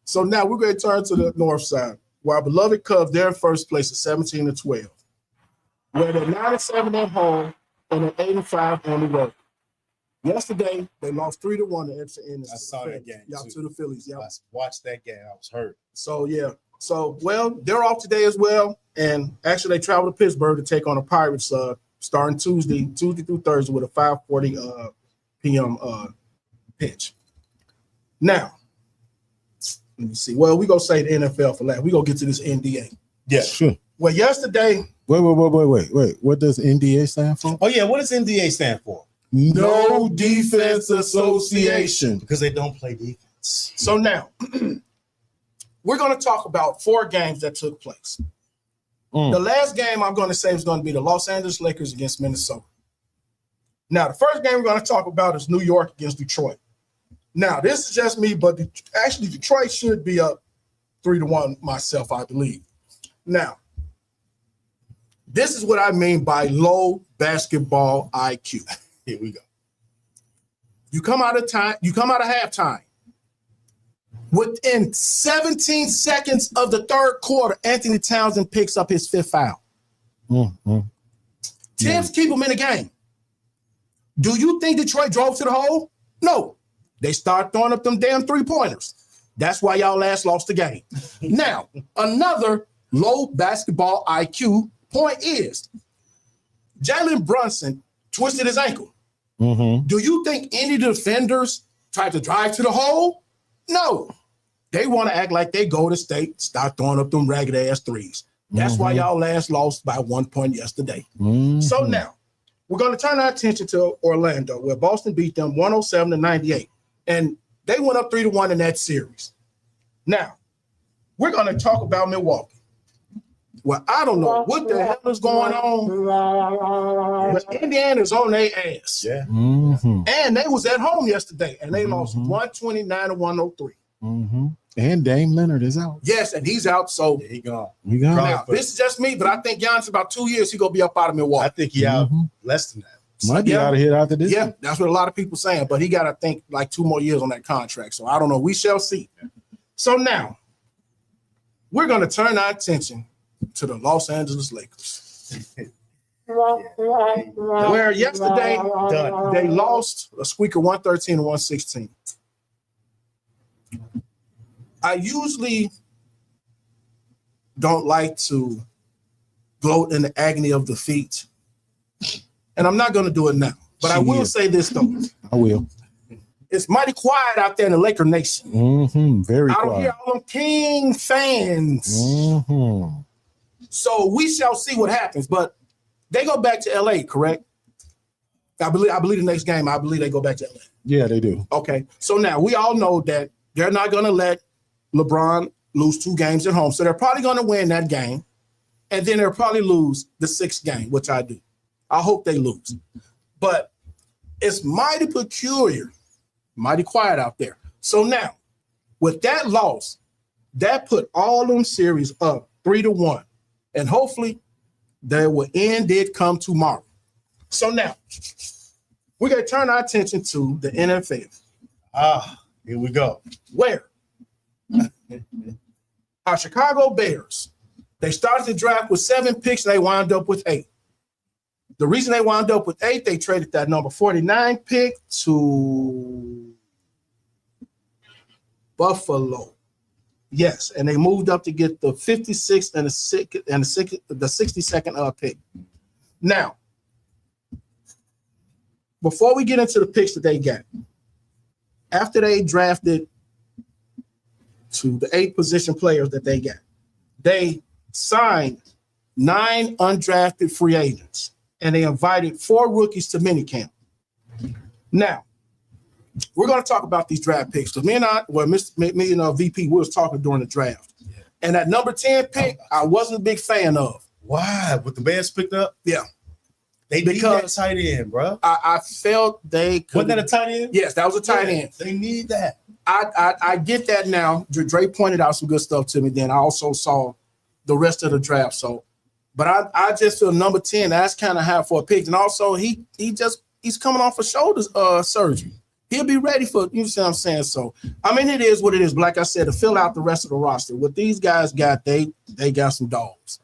So now we're going to turn to the north side. where our beloved Cubs, they're in first place at 17-12. Where they're 9-7 at home and they're 8-5 on the road. Yesterday, they lost 3-1 to extra innings. I saw that game To the Phillies. I watched that game. I was hurt. So, yeah. So, well, they're off today as well. And actually, they travel to Pittsburgh to take on the Pirates starting Tuesday through Thursday with a 5:40 p.m. Pitch. Now, let me see. Well, we're going to say the NFL for last. We're going to get to this NDA. Yeah. Sure. Well, yesterday. Wait. What does NDA stand for? Oh, yeah. What does NDA stand for? No Defense Association. Because they don't play defense. So now, we're going to talk about 4 games that took place. The last game I'm going to say is going to be the Los Angeles Lakers against Minnesota. Now, the first game we're going to talk about is New York against Detroit. Now, this is just me, but actually Detroit should be up 3-1 myself, I believe. Now, this is what I mean by low basketball IQ. Here we go. You come out of halftime. Within 17 seconds of the third quarter, Anthony Townsend picks up his 5th foul. Tibbs keep him in the game. Do you think Detroit drove to the hole? No. They start throwing up them damn 3-pointers. That's why y'all last lost the game. Now, another low basketball IQ point is Jalen Brunson twisted his ankle. Do you think any defenders tried to drive to the hole? No. They want to act like they go to State, start throwing up them ragged ass threes. That's why y'all last lost by 1 point yesterday. So now, we're going to turn our attention to Orlando, where Boston beat them 107-98. And they went up 3-1 in that series. Now, we're going to talk about Milwaukee. Well, I don't know what the hell is going on, but Indiana's on their ass. Yeah. And they was at home yesterday, and they lost 129-103. And Dame Leonard is out. Yes, and he's out. So He gone. We got now, this is just me, but I think Giannis about 2 years he gonna be up out of Milwaukee. I think he out less than that. might be Yeah. out of here after this. Yeah, that's what a lot of people saying, but he got to think like 2 more years on that contract. So I don't know. We shall see. So now we're going to turn our attention to the Los Angeles Lakers. Where yesterday they lost a squeaker 113-116. I usually don't like to gloat in the agony of defeat, and I'm not going to do it now. But I will say this though. I will. It's mighty quiet out there in the Laker Nation. Very I don't quiet. hear all them King fans. So we shall see what happens. But they go back to LA, correct? I believe the next game, I believe they go back to LA. Yeah, they do. Okay. So now we all know that they're not going to let LeBron lose 2 games at home. So they're probably going to win that game. And then they'll probably lose the 6th game, which I do. I hope they lose. But it's mighty peculiar, mighty quiet out there. So now, with that loss, that put all them series up 3-1. And hopefully they will end it come tomorrow. So now, we're going to turn our attention to the NFL. Here we go. Where our Chicago Bears, they started the draft with 7 picks, and they wound up with 8. The reason they wound up with 8, they traded that number 49 pick to Buffalo. Yes, and they moved up to get the 56th and the 62nd pick. Now, before we get into the picks that they got, after they drafted to the 8 position players that they got, they signed 9 undrafted free agents, and they invited 4 rookies to minicamp. Now, we're going to talk about these draft picks. So me and VP, we was talking during the draft. Yeah. And that number 10 pick, I wasn't a big fan of. Why? With the Bears picked up? Yeah. They need that tight end, bro. I felt they could. Wasn't that a tight end? Yes, that was a tight end. They need that. I get that now. Dre pointed out some good stuff to me. Then I also saw the rest of the draft. So, but I just feel number 10, that's kind of high for a pick. And also he's coming off a shoulder surgery. He'll be ready for, you see what I'm saying? So, I mean, it is what it is. But like I said, to fill out the rest of the roster, what these guys got, they got some dogs.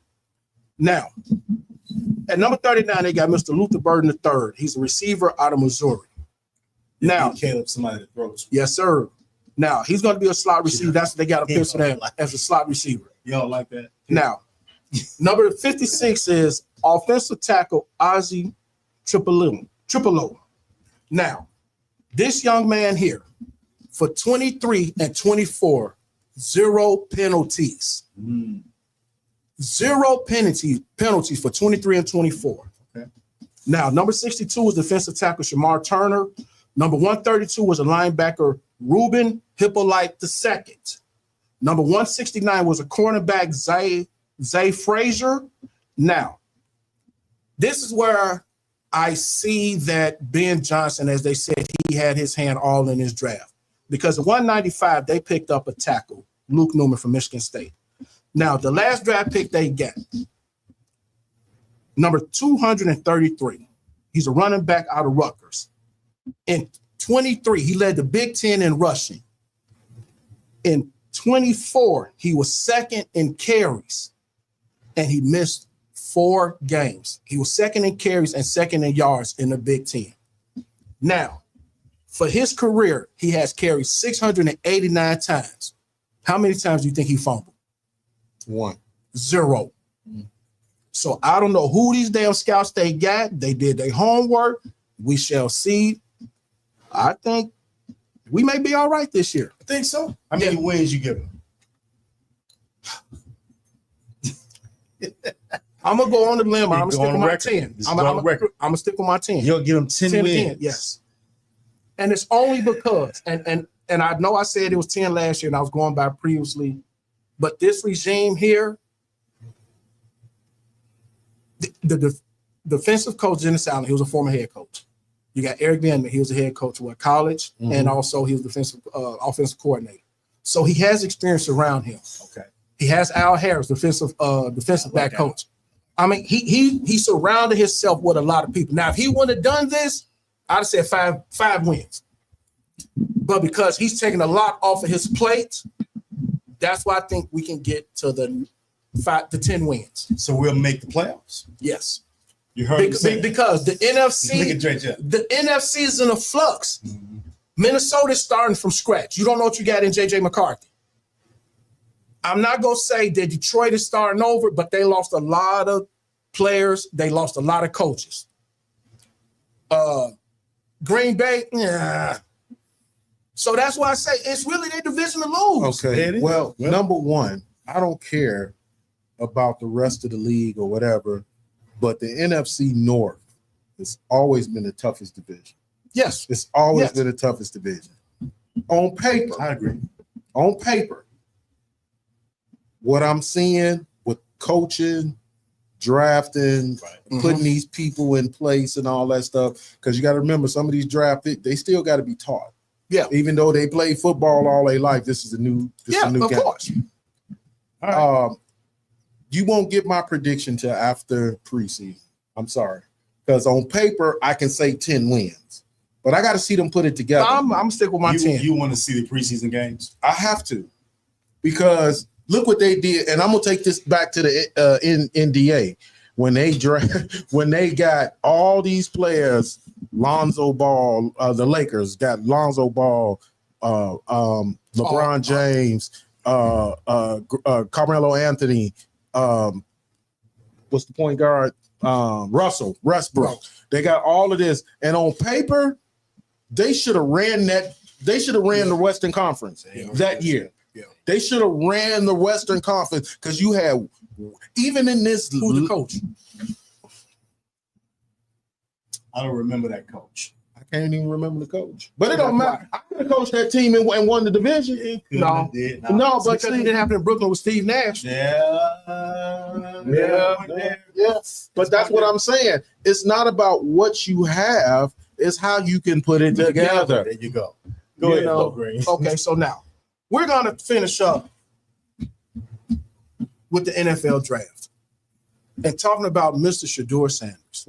Now, at number 39, they got Mr. Luther Burden III. He's a receiver out of Missouri. Now, Caleb, somebody that throws. yes, sir. Now, he's going to be a slot receiver. That's what they got a picture of that as a slot receiver. You don't like that? Now, number 56 is offensive tackle Ozzie Tripolo. Now, this young man here, for 23 and 24, 0 penalties. Zero penalties for 23 and 24. Okay. Now, number 62 is defensive tackle Shamar Turner. Number 132 was a linebacker Ruben Hippolyte II. Number 169 was a cornerback Zay Frazier. Now, this is where I see that Ben Johnson, as they said, he had his hand all in his draft. Because at 195, they picked up a tackle, Luke Newman from Michigan State. Now, the last draft pick they got, number 233. He's a running back out of Rutgers. In 23, he led the Big Ten in rushing. In 24, he was second in carries, and he missed 4 games. He was second in carries and second in yards in the Big Ten. Now, for his career, he has carried 689 times. How many times do you think he fumbled? 1. 0. So I don't know who these damn scouts they got. They did their homework. We shall see. I think we may be all right this year. I think so. How many wins you give him? I'm gonna go on the limb. I'm gonna Go stick on with my record. 10. This is I'm on record. gonna stick with my 10. You'll give him 10 wins. Yes. And it's only because, and I know I said it was 10 last year, and I was going by previously, but this regime here, the defensive coach, Dennis Allen, he was a former head coach. You got Eric Denman, he was a head coach at college, and also he was defensive offensive coordinator. So he has experience around him. Okay. He has Al Harris, defensive back coach. I mean, he surrounded himself with a lot of people. Now, if he wouldn't have done this, I'd have said five wins. But because he's taking a lot off of his plate, that's why I think we can get to the 5 to 10 wins. So we'll make the playoffs. Yes. You heard me say. Because the Look at NFC, Dre Jeff. the NFC is in a flux. Minnesota's starting from scratch. You don't know what you got in J.J. McCarthy. I'm not going to say that Detroit is starting over, but they lost a lot of players. They lost a lot of coaches. Green Bay, yeah. So that's why I say it's really their division to lose. Okay. Well, number one, I don't care about the rest of the league or whatever, but the NFC North has always been the toughest division. Yes. It's always been the toughest division. On paper, I agree. On paper, what I'm seeing with coaching, drafting, putting these people in place and all that stuff, because you got to remember some of these draft picks, they still got to be taught. Yeah. Even though they play football all their life, this is a new Of game. course. All right. You won't get my prediction till after preseason. I'm sorry. Because on paper, I can say 10 wins. But I got to see them put it together. I'm stick with my 10. You want to see the preseason games? I have to. Because look what they did. And I'm going to take this back to the NDA. When they got all these players, Lonzo Ball, the Lakers got Lonzo Ball, LeBron James, Carmelo Anthony, what's the point guard? Russell Westbrook. They got all of this, and on paper, they should have ran that. They should have ran the Western Conference that year. Yeah. They should have ran the Western Conference because you had, even in this, Who's the coach? I don't remember that coach. I can't even remember the coach, but it don't matter. I could have coached that team and won the division. No, No, but because it didn't happen in Brooklyn with Steve Nash. Yes. But that's what I'm saying. It's not about what you have, it's how you can put it together. There you go. Go ahead, Bo Green. Okay, so now we're going to finish up with the NFL draft and talking about Mr. Shedeur Sanders.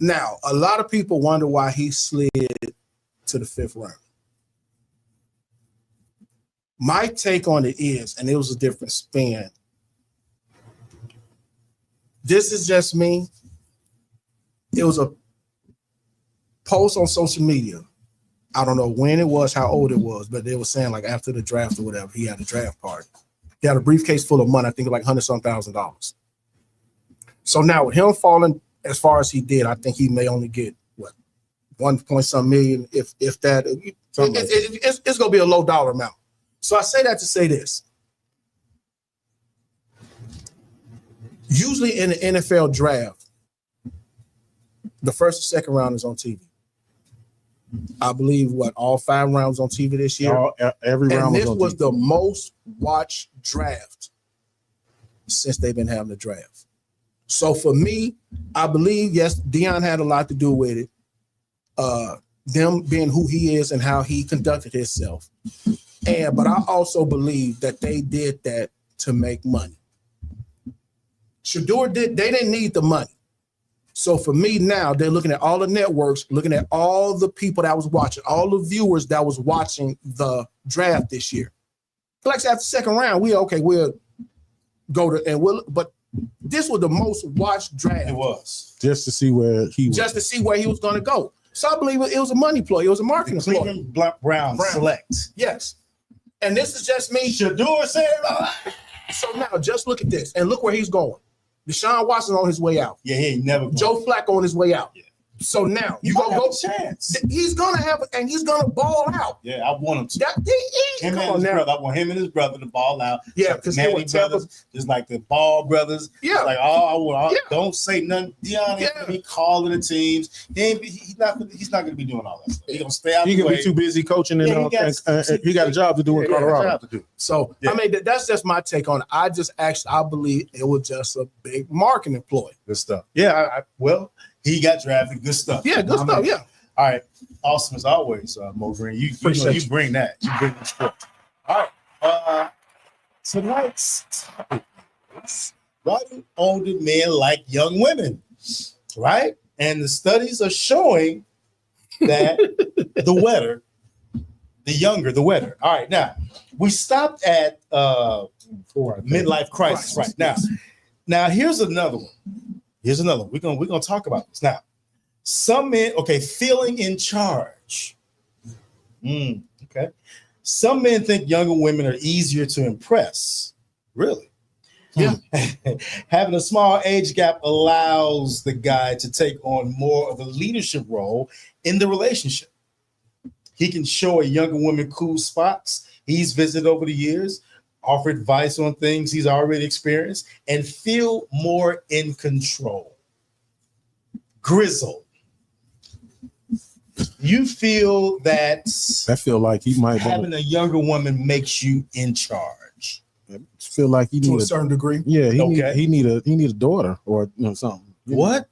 Now, a lot of people wonder why he slid to the 5th round. My take on it is, and it was a different spin. This is just me. It was a post on social media. I don't know when it was, how old it was, but they were saying like after the draft or whatever, he had a draft party. He had a briefcase full of money, I think like $100,000. So now with him falling as far as he did, I think he may only get what 1 million, if that. It's going to be a low dollar amount. So I say that to say this. Usually in the NFL draft, the first and second round is on TV. I believe all 5 rounds on TV this year. Every round and this was TV. the most watched draft since they've been having the draft. So for me, I believe, yes, Deion had a lot to do with it. Them being who he is and how he conducted himself. But I also believe that they did that to make money. Shedeur they didn't need the money. So for me now, they're looking at all the networks, looking at all the people that was watching, all the viewers that was watching the draft this year. Like after the second round, we'll go to but this was the most watched draft. It was. Just to see where he was. Just to see where he was going to go. So I believe it was a money ploy. It was a marketing ploy. Cleveland Brown select. Yes. And this is just me. Shedeur said, so now just look at this and look where he's going. Deshaun Watson on his way out. yeah, he ain't never. Joe Flacco on his way out. Yeah. So now You gonna have a chance. He's gonna have, and he's gonna ball out. Yeah, I want him to. Him Come and on his now. brother. I want him and his brother to ball out. Yeah, because because Manny brothers, just like the Ball brothers. Yeah. It's like I want. Yeah. Don't say nothing. Deion ain't gonna be calling the teams. He's not gonna be doing all that stuff. He's gonna stay out. He the can way. be too busy coaching, and Yeah, he got a job to do in Yeah, he got a Colorado. job to do. So Yeah. I mean that's just my take on it. I believe it was just a big marketing ploy. Good stuff. Yeah. Well, he got drafted. Good stuff. Yeah, good stuff. Yeah. All right. Awesome as always, Mo Green. You bring that. You bring the sport. All right. Tonight's topic is, why do older men like young women? Right? And the studies are showing that the younger, the wetter. All right. Now, we stopped at midlife crisis right now. Now, here's another one. We're gonna talk about this now. Some men, feeling in charge. Okay. Some men think younger women are easier to impress. Really? Yeah. Having a small age gap allows the guy to take on more of a leadership role in the relationship. He can show a younger woman cool spots he's visited over the years, offer advice on things he's already experienced, and feel more in control. Grizzle. You feel that I feel like he might having a younger woman makes you in charge. feel like he To need a certain degree. Yeah, Okay. he need a daughter or something. What?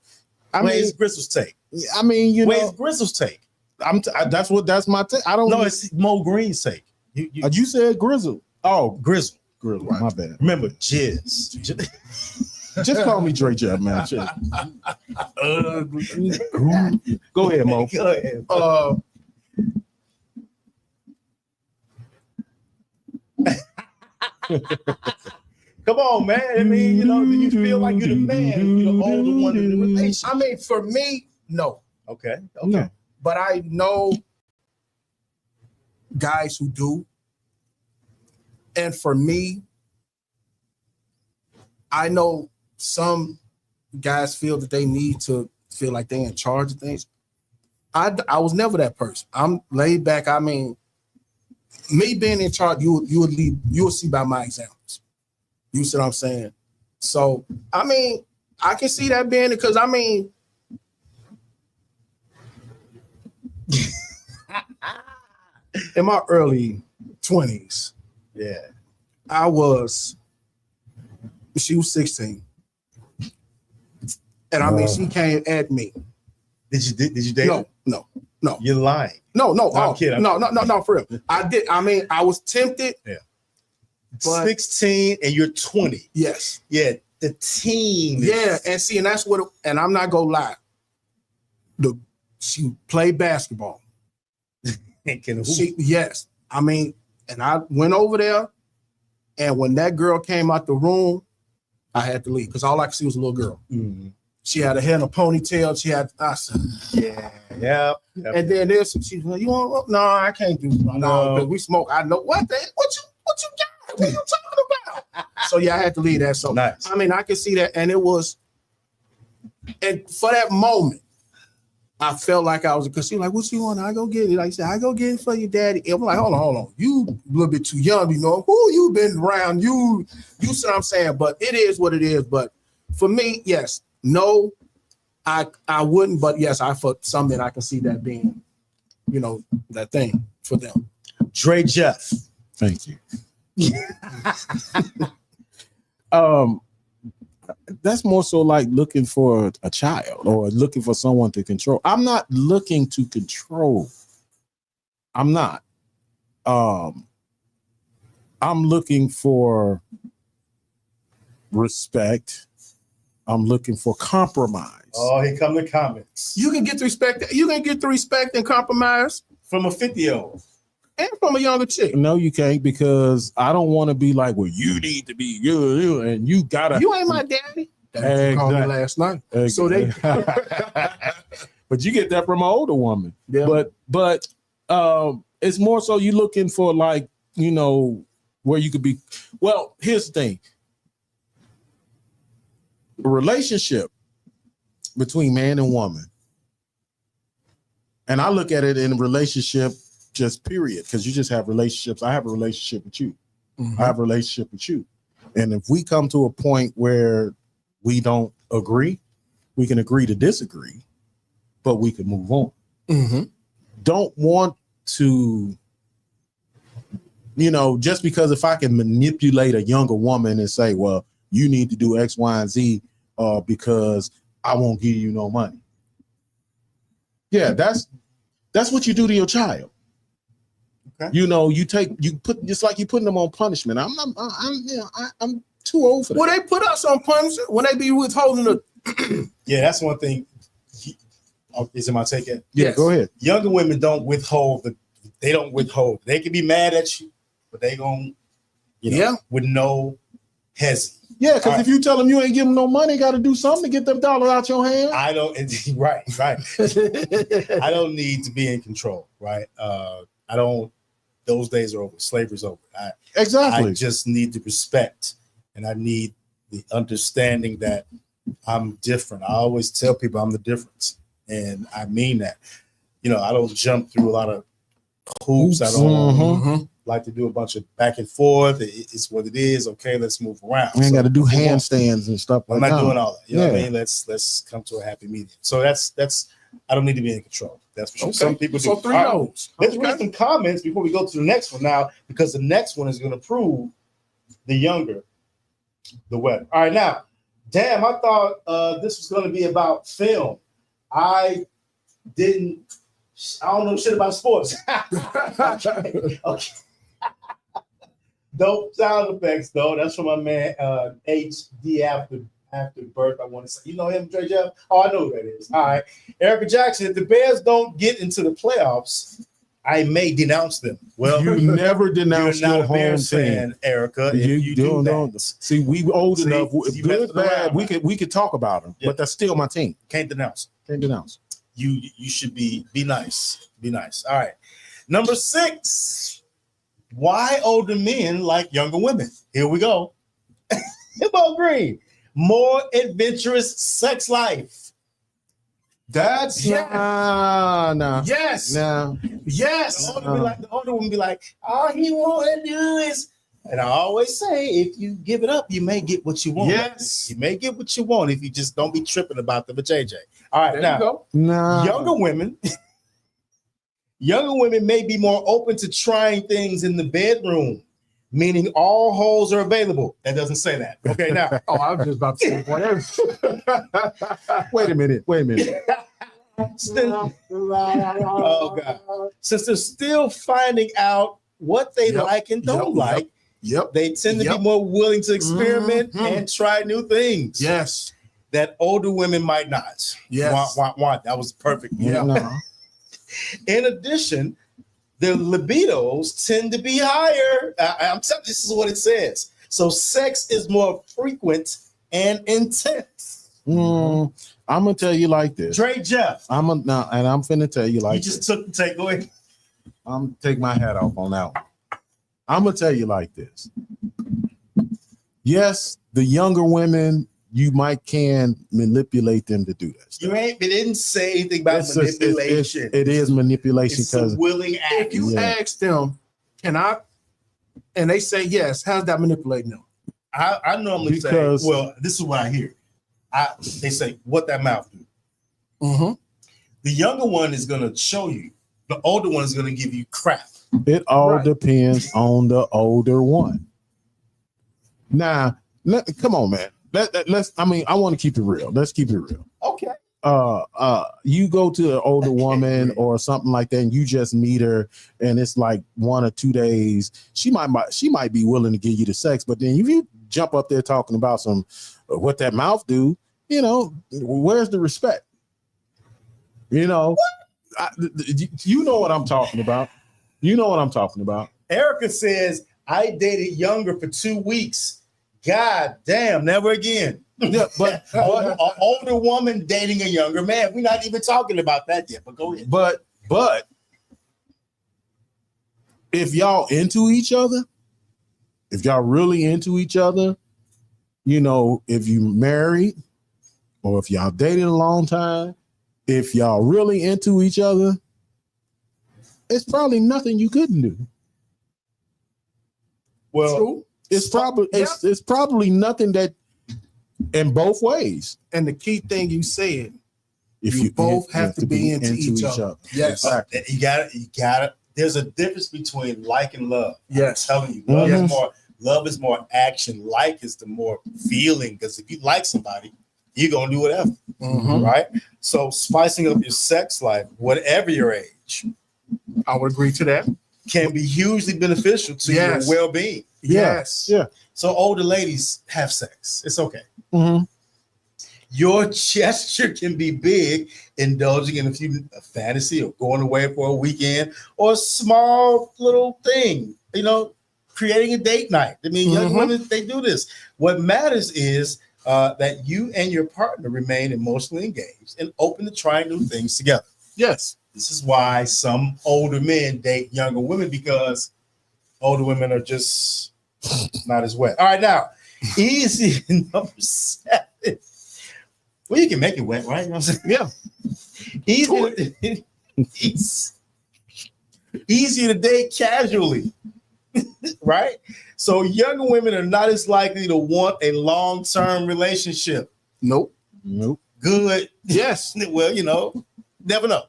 I Where's mean, Grizzle's take? Where's Grizzle's take? that's my take. I don't No, know. it's Mo Green's take. You said Grizzle. Oh, Grizzle. Right. My bad. Remember, Jizz. Just call me Dre Jab, man. Shit. Go ahead, Mo. Go ahead. Come on, man. I mean, do you feel like you're the man? You're the older one in the relationship. I mean, for me, no. Okay. No. But I know guys who do. And for me, I know some guys feel that they need to feel like they're in charge of things. I was never that person. I'm laid back. I mean, me being in charge, you'll see by my examples. You see what I'm saying? So, I mean, I can see that being because I mean, in my early 20s, Yeah. she was 16. And I mean, she came at me. Did you date her? No. You're lying. No, I'm kidding. No, for real. I did. I mean, I was tempted. Yeah. But 16 and you're 20. yes. Yeah. The teen. Yeah. And see, and that's what, and I'm not gonna lie. She played basketball. Yes. I mean, and I went over there, and when that girl came out the room, I had to leave because all I could see was a little girl. Mm-hmm. She had a hair in a ponytail. She had, I said, Yeah. and then there's some, she's like, you want, no, I can't do no, because we smoke. I know what you got? What you talking about? So yeah, I had to leave that. So Nice. I mean, I can see that, and it was, and for that moment, I felt like I was, because she was like, what you want? I go get it. Like I said, I go get it for your daddy. And I'm like, hold on. You a little bit too young, you know. Who you been around? You see what I'm saying? But it is what it is. But for me, yes, no, I wouldn't. But yes, for some men, I can see that being, you know, that thing for them. Dre Jeff. Thank you. That's more so like looking for a child or looking for someone to control. I'm not looking to control. I'm not. I'm looking for respect. I'm looking for compromise. Oh, here come the comments. You can get the respect. You can get the respect and compromise From a 50-year-old. and from a younger chick. No, you can't, because I don't want to be like, well, you need to be you, and you gotta. You ain't my daddy. That's what you called me last night. So they, but you get that from an older woman. yeah. But it's more so you looking for, like, you know, where you could be. Well, here's the thing. A relationship between man and woman, and I look at it in a relationship just period, because you just have relationships. I have a relationship with you. I have a relationship with you. And if we come to a point where we don't agree, we can agree to disagree, but we can move on. Don't want to, you know, just because if I can manipulate a younger woman and say, well, you need to do X, Y, and Z because I won't give you no money. Yeah, that's what you do to your child. Okay. You know, it's like you putting them on punishment. I'm too old for that. Well, they put us on punishment when they be withholding the. Yeah, that's one thing. Is it my take it? Yeah, go ahead. Younger women don't withhold. They don't withhold. They can be mad at you, but they gon', with no hesitation. Yeah, because if you tell them you ain't giving no money, got to do something to get them dollars out your hand. I don't. Right. I don't need to be in control. Right. I don't. Those days are over. Slavery's over. Exactly. I just need the respect, and I need the understanding that I'm different. I always tell people I'm the difference, and I mean that. You know, I don't jump through a lot of hoops. I don't like to do a bunch of back and forth. It's what it is. Okay, let's move around. You ain't got to do handstands and stuff like that. I'm not doing all that. You know what I mean? Let's come to a happy medium. So that's I don't need to be in control. That's for sure. Okay. Some people do. So 3 All right. no's. Let's read some comments before we go to the next one now, because the next one is going to prove the younger, the wetter. All right, now, damn, I thought this was going to be about film. I don't know shit about sports. Okay. Dope sound effects, though. That's from my man HD after birth. I want to say, you know him, Dre Jeff? Oh, I know who that is. All right. Erica Jackson, if the Bears don't get into the playoffs, I may denounce them. Well, You never denounce you're not your a home Bears team. fan, Erica. If you do don't that, know. See, we old See, enough. you Good, messing bad. around. We could talk about them, Yeah. but that's still my team. can't denounce. Can't denounce. You should be nice. Be nice. All right. Number 6. Why older men like younger women? Here we go. Hippo Green. More adventurous sex life. That's Nah. yes, Nah. yes. The older woman be like, all he want to do is, and I always say, if you give it up, you may get what you want. Yes. You may get what you want if you just don't be tripping about the JJ. All right, There now, you go. Nah. younger women may be more open to trying things in the bedroom, meaning all holes are available. That doesn't say that. Okay, now. Oh, I was just about to say whatever. Wait a minute. Oh God. Since they're still finding out what they Yep. like and don't like, Yep. they tend to Yep. be more willing to experiment Mhm. and try new things. Yes. that older women might not. Yes. Want. That was perfect. Yeah. No. In addition, their libidos tend to be higher. I'm telling you, this is what it says. So sex is more frequent and intense. I'm gonna tell you like this. Dre Jeff, I'm finna tell you like you just this. took the take away. I'm gonna take my hat off on that one. I'm gonna tell you like this. Yes, the younger women, you can manipulate them to do that stuff. It didn't say anything about It's just- manipulation. it is manipulation It's a because willing If act. you Yeah. ask them, can I, and they say yes, how's that manipulating them? I normally Because- say, well, this is what I hear. They say, what that mouth do? Mm-hmm. The younger one is going to show you. The older one is going to give you crap. it all Right. depends on the older one. Now, come on, man. Let's. I mean, I want to keep it real. Let's keep it real. Okay. You go to an older woman or something like that, and you just meet her, and it's like 1 or 2 days. She might be willing to give you the sex, but then if you jump up there talking about some what that mouth do, where's the respect? You know what I'm talking about. You know what I'm talking about. Erica says, I dated younger for 2 weeks. God damn, never again. Yeah, but An older woman dating a younger man. We're not even talking about that yet, but go ahead. But if y'all into each other, if y'all really into each other, if you married or if y'all dated a long time, if y'all really into each other, it's probably nothing you couldn't do. Well, True. It's probably nothing that in both ways. And the key thing you said, If you both have to be into each other. Yes. Exactly. you got it. There's a difference between like and love. Yes. I'm telling you, love Mhm. is more. Love is more action. Like is the more feeling. Because if you like somebody, you're gonna do whatever, Mhm. right? So spicing up your sex life, whatever your age, I would agree to that. can be hugely beneficial to Yes. your well-being. Yes. Yeah. So older ladies have sex. It's okay. Mhm. Your gesture can be big, indulging in a fantasy or going away for a weekend or a small little thing, creating a date night. I mean, young Mhm. women, they do this. What matters is that you and your partner remain emotionally engaged and open to trying new things together. Yes. This is why some older men date younger women, because older women are just not as wet. All right, now, easy number 7. Well, you can make it wet, right? You know what I'm saying? Yeah. Easier to date casually, right? So younger women are not as likely to want a long-term relationship. Nope. Nope. Good. Yes. Well, never know.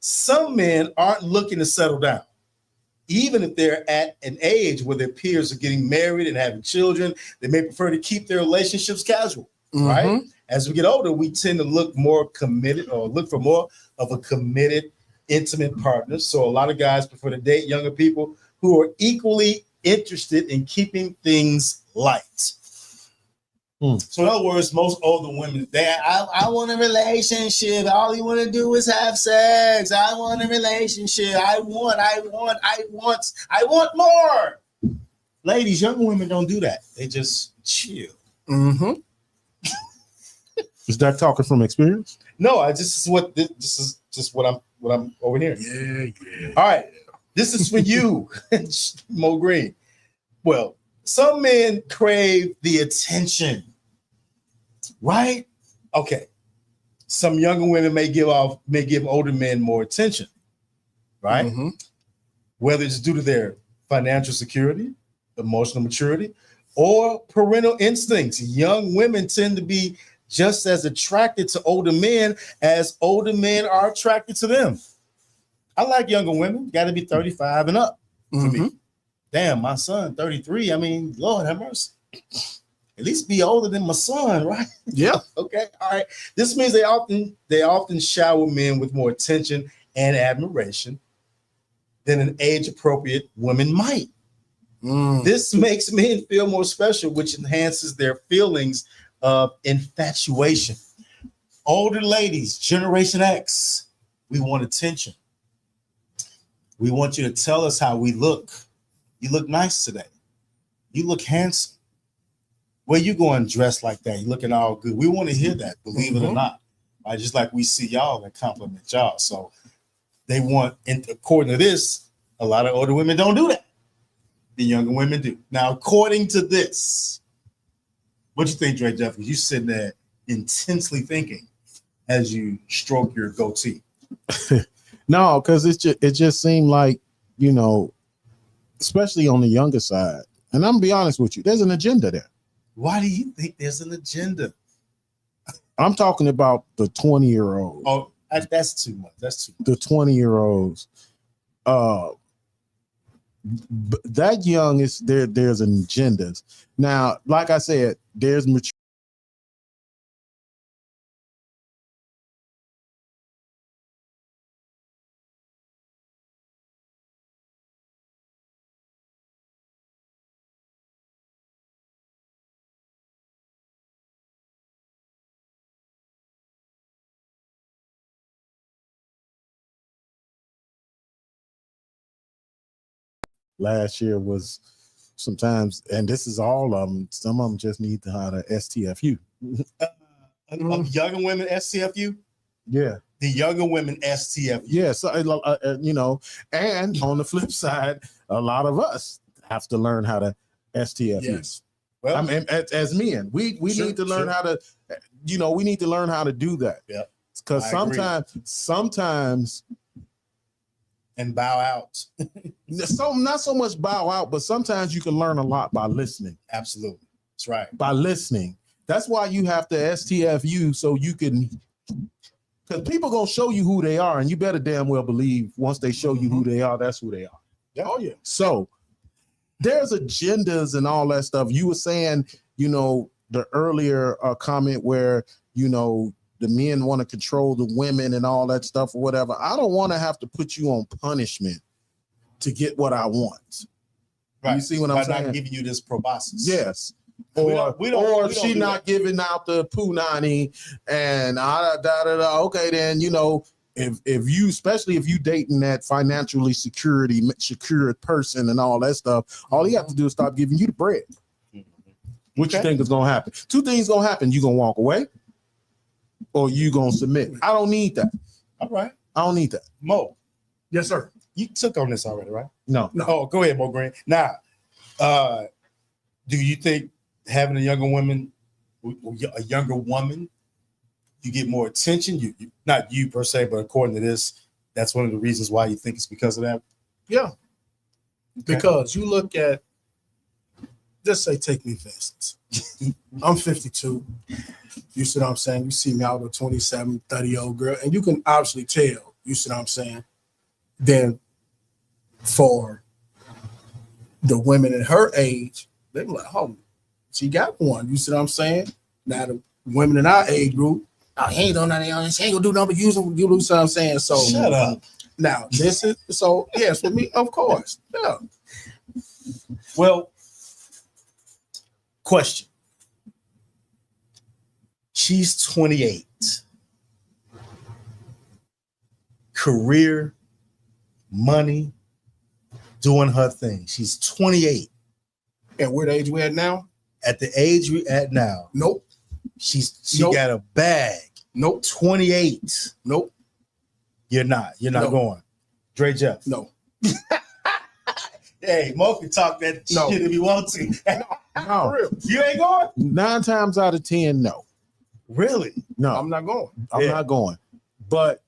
Some men aren't looking to settle down, even if they're at an age where their peers are getting married and having children. They may prefer to keep their relationships casual, right? Mhm. As we get older, we tend to look more committed or look for more of a committed, intimate partner. So a lot of guys prefer to date younger people who are equally interested in keeping things light. So in other words, most older women, I want a relationship. All you want to do is have sex. I want a relationship. I want more. Ladies, younger women don't do that. They just chill. Mm-hmm. Is that talking from experience? No, this is just what I'm over here. Yeah. All right, this is for you, Mo Green. Well, some men crave the attention, right? Okay. Some younger women may give older men more attention, right? Mhm. Whether it's due to their financial security, emotional maturity, or parental instincts. Young women tend to be just as attracted to older men as older men are attracted to them. I like younger women, got to be 35 and up for me. Mhm. Damn, my son, 33. I mean, Lord have mercy. At least be older than my son, right? Yeah. Okay, all right. This means they often shower men with more attention and admiration than an age-appropriate woman might. Mm. This makes men feel more special, which enhances their feelings of infatuation. Older ladies, Generation X, we want attention. We want you to tell us how we look. You look nice today. You look handsome. Where you going dressed like that? You looking all good. We want to hear that, believe it or not. Right? Just like we see y'all and compliment y'all. So they want, and according to this, a lot of older women don't do that. The younger women do. Now, according to this, what you think, Dre Jeffries? You sitting there intensely thinking as you stroke your goatee. No, because it just seemed like, you know, especially on the younger side, and I'm gonna be honest with you, there's an agenda there. Why do you think there's an agenda? I'm talking about the 20-year-olds. Oh, that's too much. That's too much. The 20-year-olds. That young is there. There's an agendas. Now, like I said, there's mature. Last year was sometimes, and this is all of them. Some of them just need to have a STFU. Younger women STFU? Yeah. The younger women STFU. Yeah. So, you know, and on the flip side, a lot of us have to learn how to STFU. Yes. Well, I mean, as men, we Sure, need to learn sure. how to, you know, we need to learn how to do that. Yeah. Because I agree. sometimes, and bow out. not so much bow out, but sometimes you can learn a lot by listening. Absolutely. That's right. By listening. That's why you have to STFU, so you can, because people gonna show you who they are, and you better damn well believe once they show you who they are, that's who they are. Yeah. Oh yeah. So there's agendas and all that stuff. You were saying, you know, the earlier comment where, you know, the men want to control the women and all that stuff or whatever. I don't want to have to put you on punishment to get what I want. Right. You see what I'm By saying? not giving you this proboscis. Yes. We Or don't she do not giving out the punani and okay, then, you know, if you, especially if you dating that financially secured person and all that stuff, all you have to do is stop giving you the bread. What you think is gonna happen? Two things gonna happen. You gonna walk away, or you gonna submit. I don't need that. All right. I don't need that. Mo, Yes, sir. you took on this already, right? No. Oh, go ahead, Mo Green. Now, do you think having a younger woman, you get more attention? You not you per se, but according to this, that's one of the reasons why you think it's because of that. Yeah. Because you look at, just say, take me for instance. I'm 52. You see what I'm saying? You see me out with a 27, 30-year-old girl, and you can obviously tell, you see what I'm saying? Then for the women in her age, they're like, oh, she got one. You see what I'm saying? Now the women in our age group, oh, he ain't doing nothing. She ain't gonna do nothing but use them. You see what I'm saying? So Shut up. Now this is so yes for me, of course. Yeah. Well, question. She's 28. Career, money, doing her thing. She's 28. And where the age we at now? At the age we at now, Nope. she Nope. got a bag. Nope. 28. Nope. You're not No. going. Dre Jeff. No. Hey, Mo can talk that No. shit if he wants to. No. For real. You ain't going? 9 times out of 10, no. Really? No, I'm not going. I'm Yeah. not going. But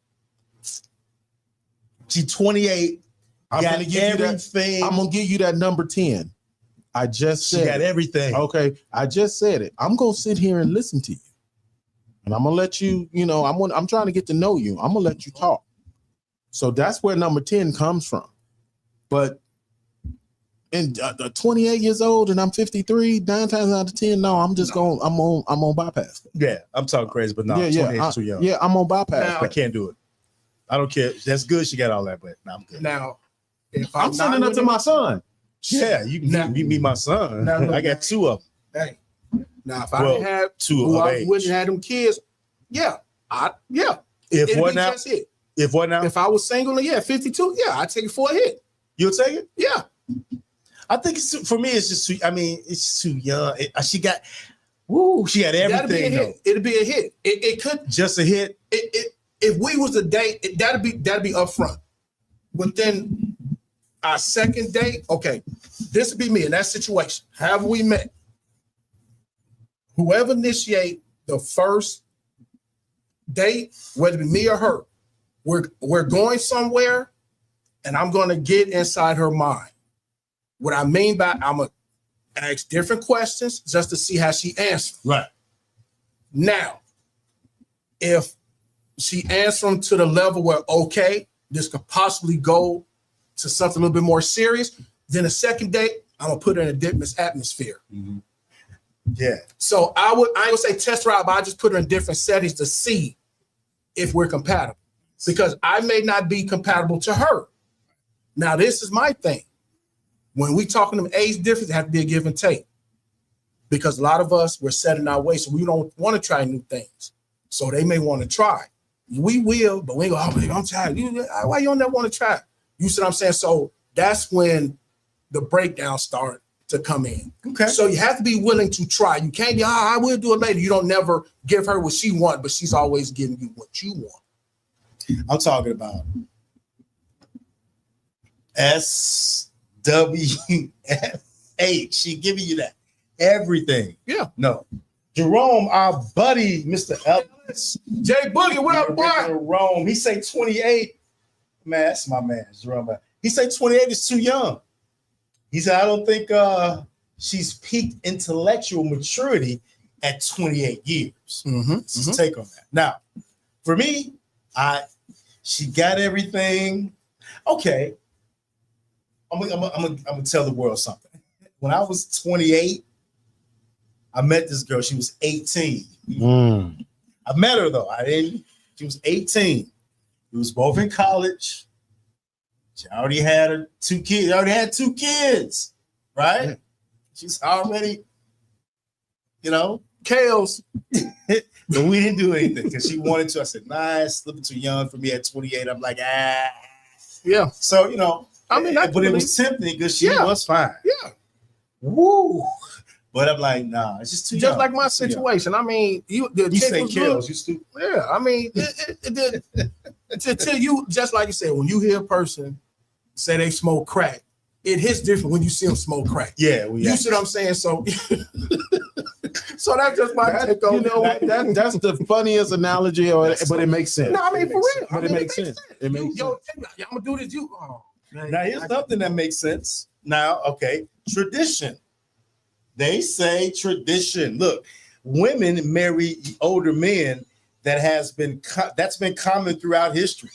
She's 28. I'm got gonna give you that. everything. I'm gonna give you that number 10. I just She said got it. everything. Okay, I just said it. I'm gonna sit here and listen to you, and I'm gonna let you. You know, I'm trying to get to know you. I'm gonna let you talk. So that's where number 10 comes from. But in 28 years old and I'm 53, 9 times out of 10, no, I'm just going. I'm on bypass. Yeah, I'm talking crazy, but no, yeah, 28 is too young. Yeah, I'm on bypass. Now- I can't do it. I don't care. That's good. She got all that, but no, I'm good. Now, if I'm sending it to my son. Yeah, you can Now- meet me, my son. Now, look, I got 2 of them. Hey, Now, if I Well, didn't have two who of I age. wouldn't have them kids, yeah. If It'd what be now? just it. If what now? If I was single, yeah, 52, yeah, I'd take it for a hit. You'll take it? Yeah. I think it's too, for me. It's just too. I mean, it's too young. She got, woo. She had That'd be a everything. Though. hit. It'd be a hit. It could. Just a hit. If we was a date, that'd be upfront. But then our second date, okay, this would be me in that situation. Have we met? Whoever initiate the first date, whether it be me or her, we're going somewhere, and I'm going to get inside her mind. What I mean by I'm gonna ask different questions just to see how she answers. Right. Now, if she answers them to the level where, okay, this could possibly go to something a little bit more serious, then the second date, I'm gonna put her in a different atmosphere. Mm-hmm. Yeah. So I ain't gonna say test her out, but I just put her in different settings to see if we're compatible. Because I may not be compatible to her. Now, this is my thing. When we talking them age difference, it has to be a give and take. Because a lot of us, we're set in our ways, so we don't want to try new things. So they may want to try. We will, but we ain't go, oh, baby, I'm tired. Why you don't never want to try? You see what I'm saying? So that's when the breakdown start to come in. Okay. So you have to be willing to try. You can't be, I will do it later. You don't never give her what she wants, but she's always giving you what you want. I'm talking about SWFH. She giving you that everything. Yeah. No. Jerome, our buddy, Mr. Ellis. Jay Boogie, what up, boy? Jerome, he say 28. Man, that's my man, Jerome. He say 28 is too young. He said, I don't think she's peaked intellectual maturity at 28 years. That's his take on that. Now, for me, she got everything. Okay. I'm gonna tell the world something. When I was 28, I met this girl. She was 18. I met her though. She was 18. We was both in college. She already had two kids. Right? Yeah. She's already, Kales. But we didn't do anything because she wanted to. I said, nah, it's a little too young for me at 28. I'm like, Yeah. So, I mean, but it was tempting because she was fine. Yeah. Woo. But I'm like, nah, it's just too young. Just like my situation. I mean, you say Kales, you stupid. Yeah. I mean, until you, just like you said, when you hear a person say they smoke crack, it hits different when you see them smoke crack. Yeah. You see what I'm saying? So, so that's just my take on it. That's the funniest analogy, but it makes sense. No, I mean, for real. But it makes sense. It makes sense. I'm going to do this. Now, here's something that makes sense. Now, okay, tradition. They say tradition. Look, women marry older men that's been common throughout history.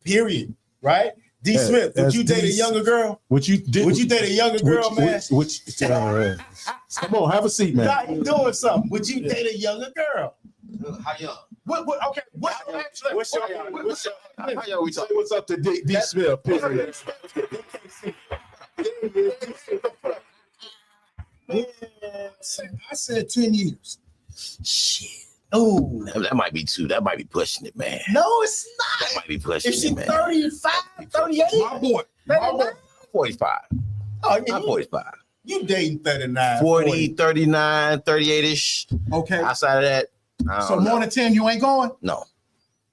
Period. Right? D. Smith, would you date a younger girl? Would you date a younger girl, man? Come on, have a seat, man. Nah, you doing something. Would you date a younger girl? How young? Okay. What's your How young we talking? What's up to D. Smith? Period. I said 10 years. Shit. Oh, That might be too. That might be pushing it, man. no, it's not. That might be pushing If she's it, man. 35, 38. My boy. 45. Oh, I'm 45. You dating 39. 40, 39, 38-ish. Okay. Outside of that, I So don't know. more than 10, you ain't going? No.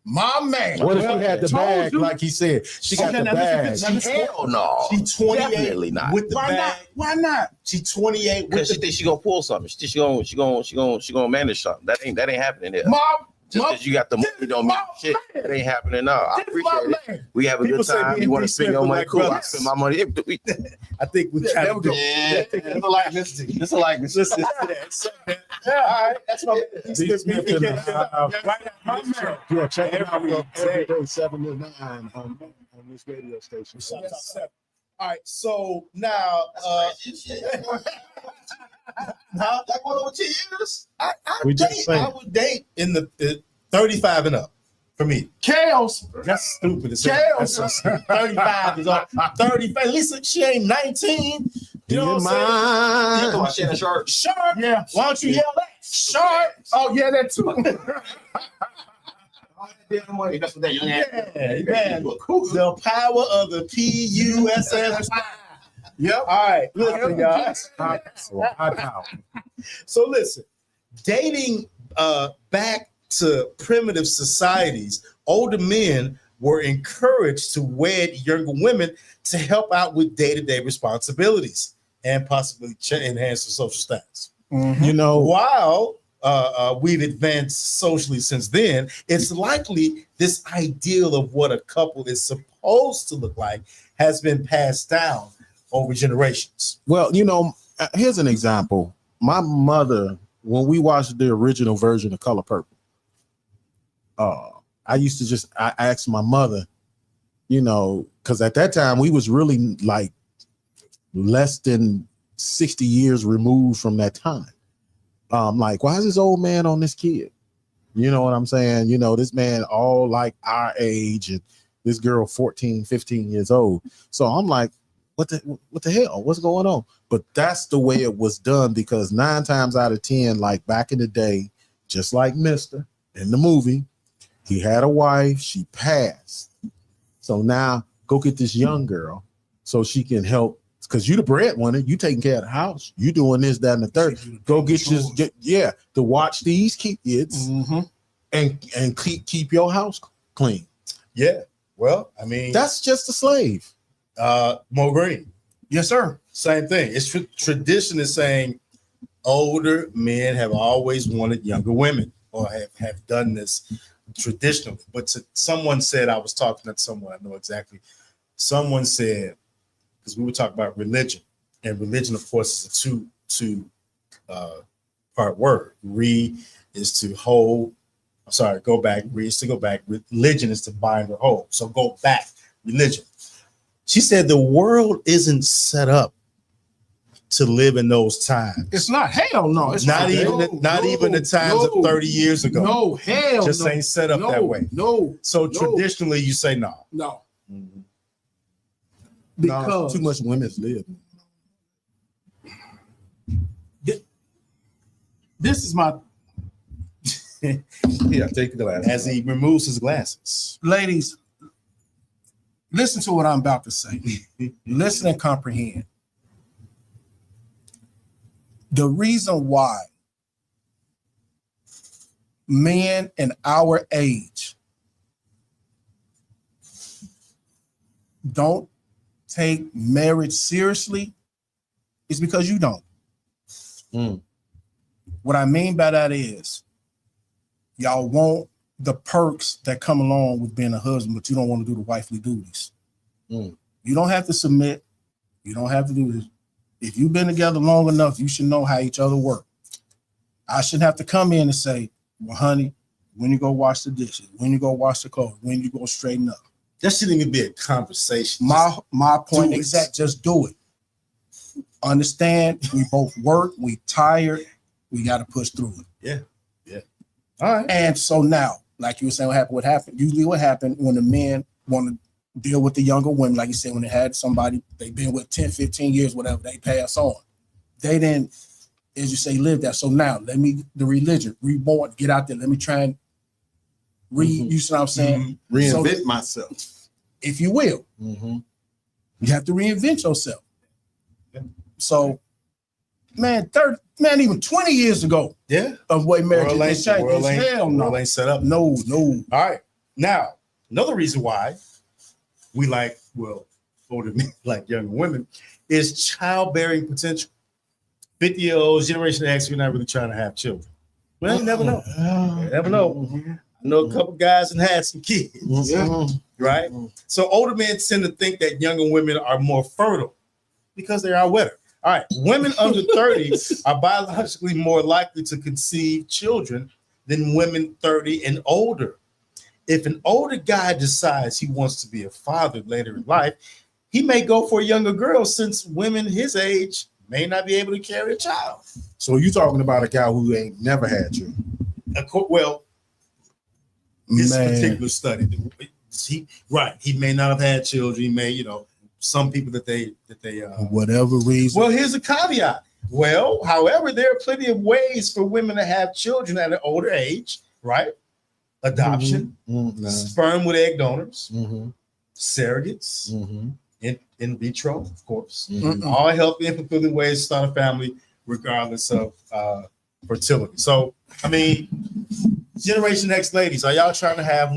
My man. What if she had the Told bag, you. like he said? She got Okay, the now bag. Hell no. She 28 Definitely not. with the Why bag. not? Why not? She 28 with Because she the thinks she gonna pull something. She thinks she gonna manage something. That ain't happening here. Just because you got the money don't mean shit. That ain't happening now. I appreciate it. We have a People good say me time. and You want D. to spend Smith your are money? like Cool. I brothers. spend my money. I think we Yeah, try there to we go. do. Yeah, it's a likeness. It's a likeness. Listen, yeah, all right. That's my D. Smith in the house. Yeah, check it out every day, 7 to 9 on this radio station. All right, so now That going on 10 years? I would date in the 35 and up for me. Chaos. That's stupid. Chaos. That's so stupid. 35 is all. 35. At least she ain't 19. You know what I'm You saying? know, Shannon Sharp. Sharp. Yeah. Why don't you yell that? Sharp. Oh yeah, that too. That's what that young ass. Yeah, man. The power of the PUSS. Yep. All right, listen, y'all. High power. So listen, dating back to primitive societies, older men were encouraged to wed younger women to help out with day-to-day responsibilities and possibly enhance the social status. You know, While we've advanced socially since then, it's likely this ideal of what a couple is supposed to look like has been passed down over generations. well, you know, here's an example. My mother, when we watched the original version of Color Purple, I used to I asked my mother, you know, because at that time we was really like less than 60 years removed from that time. Like, why is this old man on this kid? You know what I'm saying? You know, this man all like our age and this girl 14, 15 years old. So I'm like, what the hell? What's going on? But that's the way it was done, because 9 times out of 10, like back in the day, just like Mr. in the movie, he had a wife, she passed. So now go get this young girl so she can help, because you the breadwinner, you taking care of the house, you doing this, that, and the third. Go get to watch these kids and keep your house clean. Yeah. Well, I mean, That's just a slave. Mo Green. Yes, sir. Same thing. It's tradition is saying older men have always wanted younger women or have done this traditionally. But someone said, I was talking to someone, I know exactly. Someone said, because we were talking about religion, and religion, of course, is a two part word. Re is to hold. I'm sorry, go back. Re is to go back. Religion is to bind or hold. So go back. Religion. She said the world isn't set up to live in those times. It's not. Hell no. It's Not even the times of 30 years ago. No, hell Just no. ain't set up that way. No, So no. traditionally, you say no. no. No, Because too much women's live. this is my Yeah, take the glass. As he removes his glasses. ladies. Listen to what I'm about to say. Listen and comprehend. The reason why men in our age don't take marriage seriously is because you don't. What I mean by that is y'all want the perks that come along with being a husband, but you don't want to do the wifely duties. You don't have to submit. You don't have to do this. If you've been together long enough, you should know how each other work. I shouldn't have to come in and say, well, honey, when you go wash the dishes, when you go wash the clothes, when you go straighten up. That shouldn't even be a conversation. My point do it. exact, just do it. Understand, we both work, we tired, we got to push through it. All right. And so now, like you were saying, what happened? Usually what happened when the men want to deal with the younger women, like you said, when they had somebody they've been with 10, 15 years, whatever, they pass on. They didn't, as you say, live that. So now the religion, reborn, get out there. Let me try and you see what I'm saying? Reinvent myself. If you will, you have to reinvent yourself. So, man, even 20 years ago, of way marriage is changed. Hell no. World ain't set up. No. All right. Now, another reason why we like, older men like younger women is childbearing potential. 50-year-olds, Generation X, we're not really trying to have children. Well, you never know. You never know. I know a couple guys and had some kids. Right? So older men tend to think that younger women are more fertile because they are wetter. All right. Women under 30 are biologically more likely to conceive children than women 30 and older. If an older guy decides he wants to be a father later in life, he may go for a younger girl, since women his age may not be able to carry a child. So you talking about a guy who ain't never had you? Well, this Man. particular study, he may not have had children. He may, some people that they whatever reason. well, here's a caveat. Well, however, there are plenty of ways for women to have children at an older age, right? Adoption, sperm with egg donors, surrogates, in vitro, of course. All healthy and fulfilling ways to start a family, regardless of fertility. So, I mean, Generation X ladies, are y'all trying to have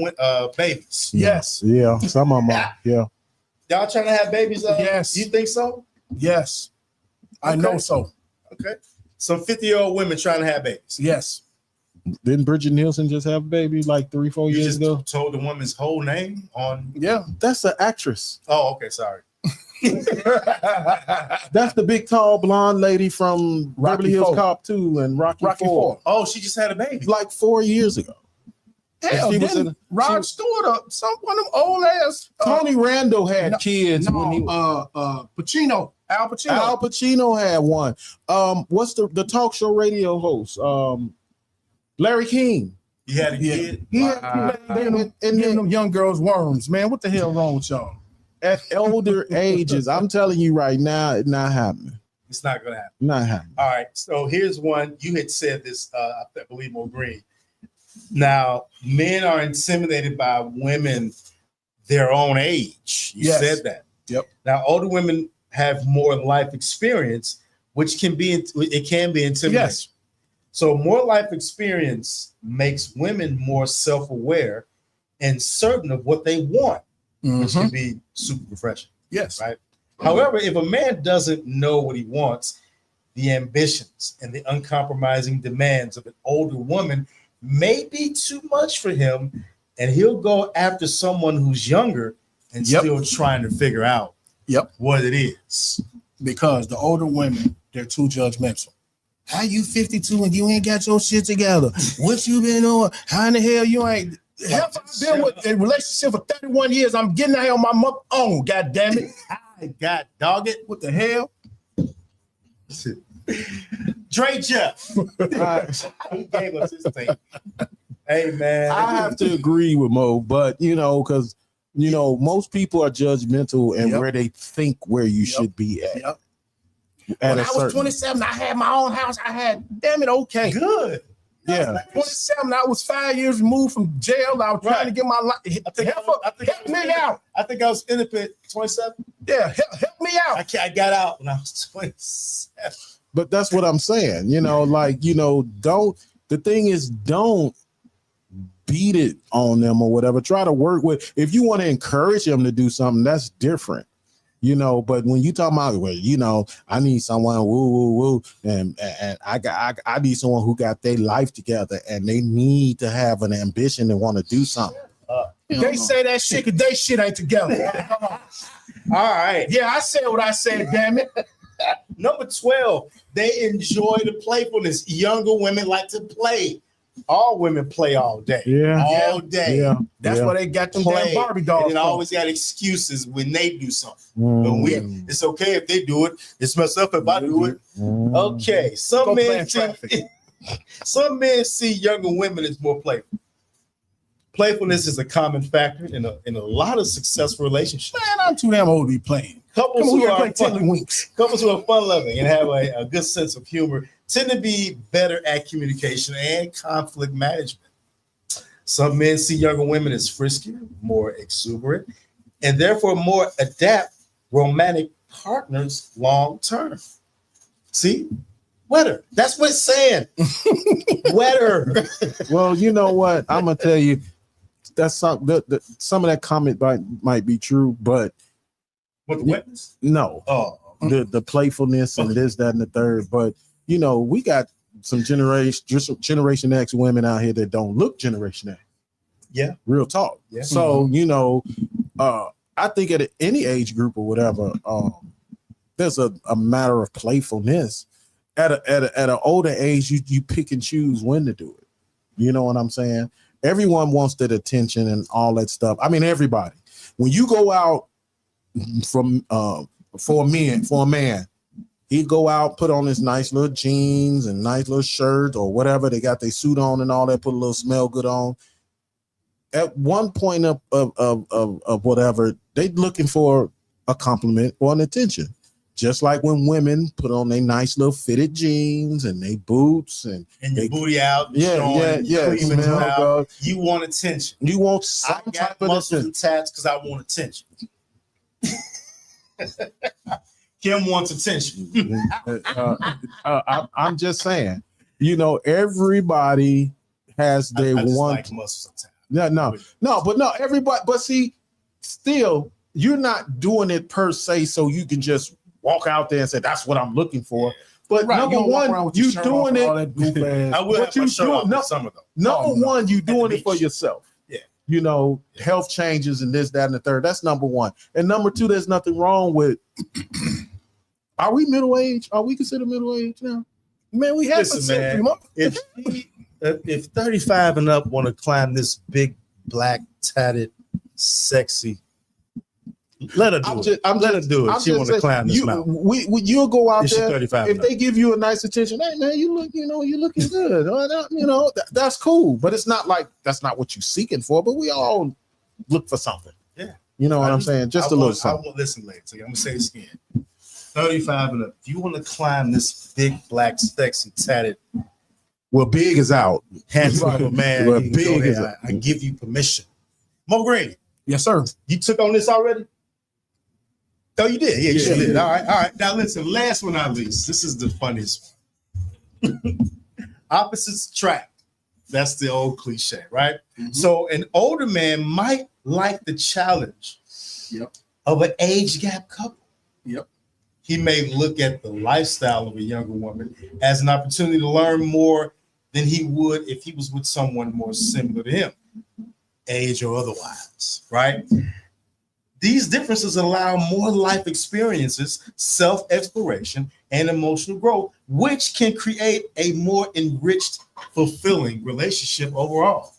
babies? Yes. Yeah, some of them are. Yeah. Y'all trying to have babies? Yes. You think so? Yes. I Okay. know so. Okay. Some 50-year-old women trying to have babies. Yes. Didn't Bridget Nielsen just have a baby like 3-4 You years just ago? told the woman's whole name on. Yeah. That's an actress. Oh, okay. Sorry. That's the big, tall, blonde lady from Rocky Beverly Hills Ford. Cop 2 and Rocky Ford. Oh, she just had a baby. Like 4 years ago. Hell, She was didn't in- Rod Stewart or some one of them old ass Tony Randall had no, kids when he Pacino, Al Pacino. Al Pacino had one. What's the talk show radio host? Larry King. You had a kid. He Wow. had giving them young girls worms, man. What the hell wrong with y'all? At older ages, I'm telling you right now, it's not happening. It's not gonna happen. Not happening. All right. So here's one. You had said this. I believe Mo Green. Now, men are intimidated by women their own age. You Yes. said that. Yep. Now, older women have more life experience, which can be intimidating. Yes. So more life experience makes women more self-aware and certain of what they want, which can be super refreshing. Yes. Right. However, if a man doesn't know what he wants, the ambitions and the uncompromising demands of an older woman may be too much for him, and he'll go after someone who's younger and still trying to figure out what it is. Because the older women, they're too judgmental. How you 52 and you ain't got your shit together? What you been on? How in the hell you ain't? Hell, I've been with a relationship for 31 years. I'm getting the hell my mother on. God damn it! God dog it! What the hell? Dre Jeff. He gave us his thing. Hey man, I have to agree with Mo, but because most people are judgmental and where they think where you should be at. When I was 27, I had my own house. I had, damn it, okay. Good. Yeah. 27, I was 5 years removed from jail. I was trying to get my life. Help me out. I think I was independent 27. Yeah, help me out. I got out when I was 27. But that's what I'm saying. Don't. The thing is, don't beat it on them or whatever. Try to work with. If you want to encourage them to do something, that's different. But when you talk about, well, I need someone woo, and I need someone who got their life together and they need to have an ambition and want to do something. They say that shit because they shit ain't together. All right. Yeah, I said what I said, damn it. Number 12, they enjoy the playfulness. Younger women like to play. All women play all day. Yeah. All day. Yeah. That's why they got them damn Barbie dolls. And always got excuses when they do something. Mm. But it's okay if they do it. It's messed up if I do it. Okay. Some men see younger women as more playful. Playfulness is a common factor in a lot of successful relationships. Man, I'm too damn old to be playing. Couples Come on, who we are gotta play Tiddlywinks. Couples who are fun-loving and have a good sense of humor tend to be better at communication and conflict management. Some men see younger women as friskier, more exuberant, and therefore more adept romantic partners long-term. See? Wetter. That's what it's saying. Wetter. Well, you know what? I'm gonna tell you, that's some of that comment might be true, but With the witness? no. Oh. The playfulness and this, that, and the third. But we got some Generation X women out here that don't look Generation X. Yeah. Real talk. Yeah. So, I think at any age group or whatever, there's a matter of playfulness. At an older age, you pick and choose when to do it. You know what I'm saying? Everyone wants that attention and all that stuff. I mean, everybody. When you go out for a man, he'd go out, put on his nice little jeans and nice little shirt or whatever. They got their suit on and all that, put a little smell good on. At one point of whatever, they looking for a compliment or an attention. Just like when women put on their nice little fitted jeans and they boots and And they, your booty out, yeah, showing, yeah, cleavage smell out. good. You want attention. You want I some got type of muscles attention. and tats because I want attention. Kim wants attention. I'm just saying, you know, everybody has their I just one. like muscles and tats. No, everybody, but see, still, you're not doing it per se, so you can just walk out there and say, that's what I'm looking for. But Right, number you don't walk around one, with your you shirt doing off and all it. that goof ass. I will What have my you shirt doing? off in No. summer though. Number Oh, no. one, you At the doing it for beach. yourself. Yeah. You know, health changes and this, that, and the third. That's number one. And number two, there's nothing wrong with. Are we middle age? Are we considered middle age now? Man, we had Listen, some man. century, If 35 and up want to climb this big, black, tatted, sexy, let her do it. Let her do it. She want to climb this mountain. You'll go out If she's there. 35 If and up. they give you a nice attention, hey man, you look, you know, you're looking good. That's cool. But it's not like that's not what you're seeking for. But we all look for something. Yeah. You know what I'm saying? Just a little I something. want listen, ladies. I'm gonna say this again. 35 and up. If you want to climb this big, black, sexy, tatted, Well, big is out. handsome man, Well, you can go big is ahead. I give you permission. Mo Green, Yes, sir. you took on this already? Oh, you did. Yeah, you Yeah. did. All right. Now listen, last but not least, this is the funniest one. Opposites attract. That's the old cliche, right? Mm-hmm. So an older man might like the challenge Yep. of an age gap couple. Yep. He may look at the lifestyle of a younger woman as an opportunity to learn more than he would if he was with someone more similar to him, age or otherwise, right? These differences allow more life experiences, self-exploration, and emotional growth, which can create a more enriched, fulfilling relationship overall.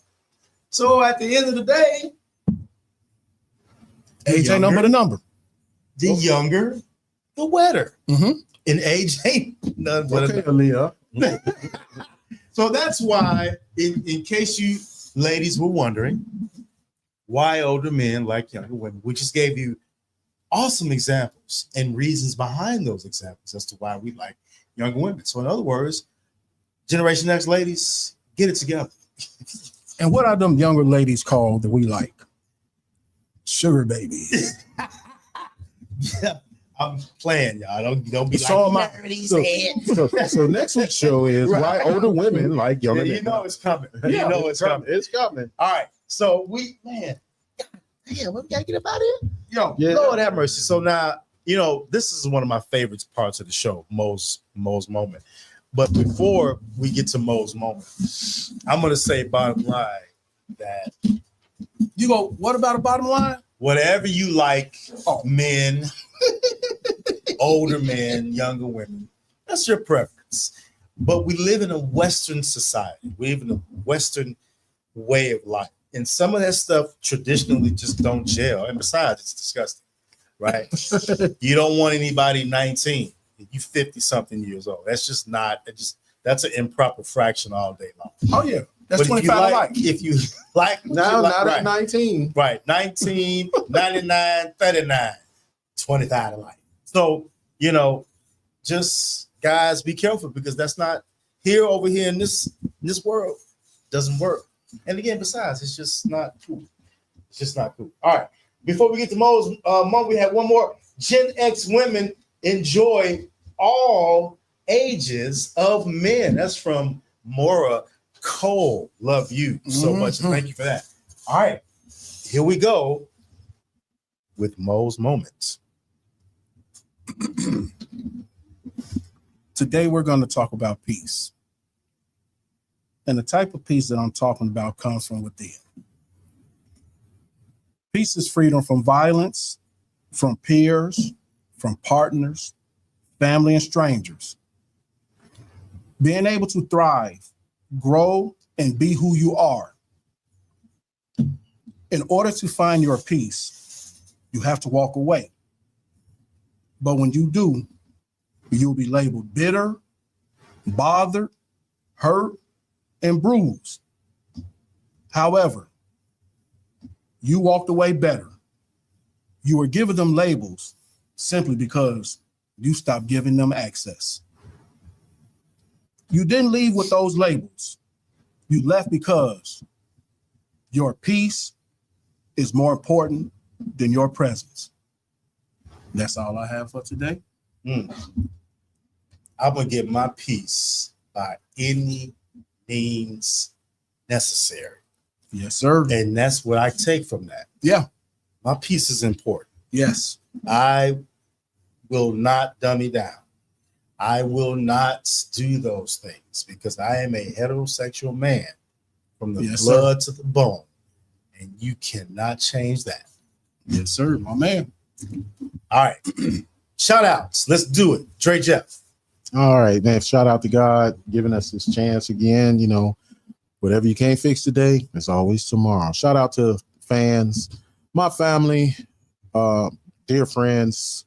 So at the end of the day, Age ain't number the number. the younger, the wetter. Mhm. And age ain't none but Okay, a Aaliyah. So that's why, in case you ladies were wondering, why older men like younger women, we just gave you awesome examples and reasons behind those examples as to why we like younger women. So in other words, Generation X ladies, get it together. And what are them younger ladies called that we like? Sugar babies. Yeah, I'm playing, y'all. Don't be So like, am I. So next week's show is why older women like yeah, younger you men. know it's coming. You Yeah, know it's coming. It's coming. All right. So damn, we gotta get up out of here. Yo, Yeah. Lord have mercy. So now, this is one of my favorite parts of the show, Mo's moment. But before we get to Mo's moment, I'm gonna say bottom line that You go, what about a bottom line? whatever you like, men, older men, younger women, that's your preference. But we live in a Western society. We live in a Western way of life. And some of that stuff traditionally just don't gel. And besides, it's disgusting, right? You don't want anybody 19. You 50 something years old. That's just not, that's an improper fraction all day long. Oh, yeah. That's But if you 25 like. If you like, what Now, you like, not right. at 19. Right. 19, 99, 39, 25 to life. So, just guys, be careful because that's not over here in this world doesn't work. And again, besides, it's just not cool. It's just not cool. All right. Before we get to Mo's month, we have one more. Gen X women enjoy all ages of men. That's from Maura Cole. Love you so much. And thank you for that. All right. Here we go with Mo's moments. Today, we're going to talk about peace. And the type of peace that I'm talking about comes from within. Peace is freedom from violence, from peers, from partners, family, and strangers. Being able to thrive, grow, and be who you are. In order to find your peace, you have to walk away. But when you do, you'll be labeled bitter, bothered, hurt, and bruised. However, you walked away better. You were giving them labels simply because you stopped giving them access. You didn't leave with those labels. You left because your peace is more important than your presence. That's all I have for today. I'm gonna get my peace by any means necessary. Yes, sir. And that's what I take from that. Yeah. My peace is important. Yes. I will not dummy down. I will not do those things because I am a heterosexual man from the Yes, blood to the bone. And you cannot change that. Yes, sir. My man. All right. Shout outs. Let's do it. Dre Jeff. All right, man. Shout out to God giving us this chance again. You know, whatever you can't fix today, there's always tomorrow. Shout out to fans, my family, dear friends,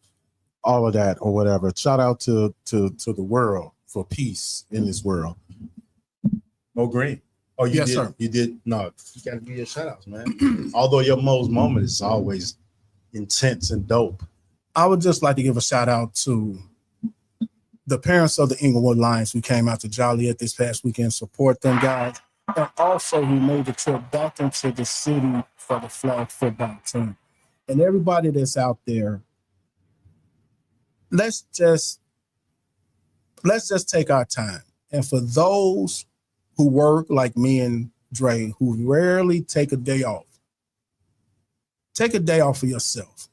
all of that or whatever. Shout out to the world for peace in this world. Mo Green. Oh, you Yes, did. sir. You did. No, you got to give your shout outs, man. Although your Mo's moment is always intense and dope. I would just like to give a shout out to the parents of the Inglewood Lions who came out to Joliet this past weekend, support them guys, and also who made the trip back into the city for the flag football team. And everybody that's out there, let's just take our time. And for those who work like me and Dre, who rarely take a day off for yourself.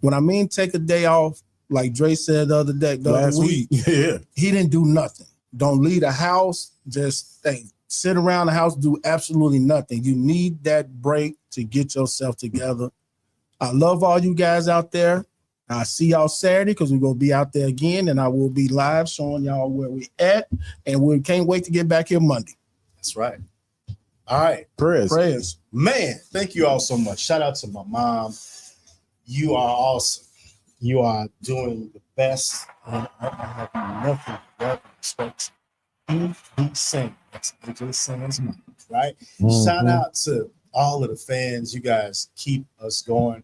When I mean take a day off, like Dre said the other week, Yeah. he didn't do nothing. Don't leave the house. Just sit around the house, do absolutely nothing. You need that break to get yourself together. I love all you guys out there. I'll see y'all Saturday because we're going to be out there again, and I will be live showing y'all where we at, and we can't wait to get back here Monday. That's right. All right. Prayers. Man, thank you all so much. Shout out to my mom. You are awesome. You are doing the best, and I have nothing but respect. He sing. That's AJ Singer's mom, right? Shout out to all of the fans. You guys keep us going.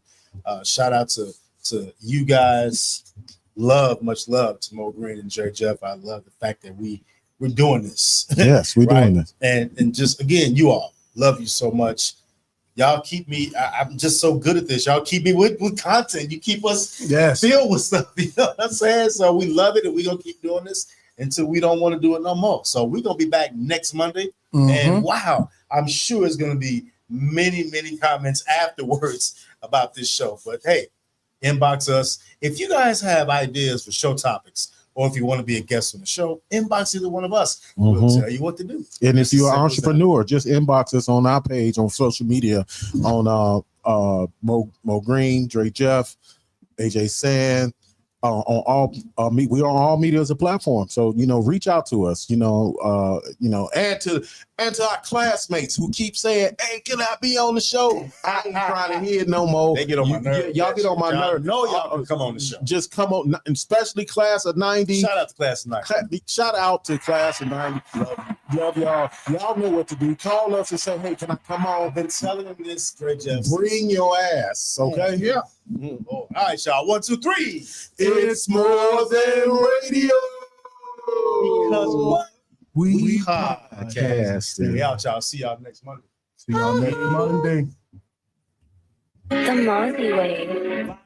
Shout out to you guys. Much love to Mo Green and Dre Jeff. I love the fact that we're doing this. Yes, we're right? doing this. And just again, you all love you so much. Y'all keep me. I'm just so good at this. Y'all keep me with content. You keep us filled with stuff. You know what I'm saying? So we love it, and we're gonna keep doing this until we don't want to do it no more. So we're gonna be back next Monday. And wow, I'm sure it's gonna be many comments afterwards about this show. But hey, inbox us if you guys have ideas for show topics, or if you want to be a guest on the show. Inbox either one of us. We'll tell you what to do. And if you're an entrepreneur, just inbox us on our page on social media on Mo Green, Dre Jeff, AJ Sand, on all we are on all media as a platform. So reach out to us. Add to our classmates who keep saying, "Hey, can I be on the show?" I ain't trying to hear it no more. They get on my nerves. Y'all get on my nerves. No, y'all can come on the show. Just come on, especially class of '90. Shout out to class of '90. Shout out to class of '90. Love y'all. Y'all know what to do. Call us and say, "Hey, can I come on?" I've been telling them this, Dre Jeff. Bring your ass, okay? Yeah. All right, y'all. 1, 2, 3. It's more than radio. Because what? We podcast. We out, y'all. See y'all next Monday. See y'all next Monday. The Marley Way.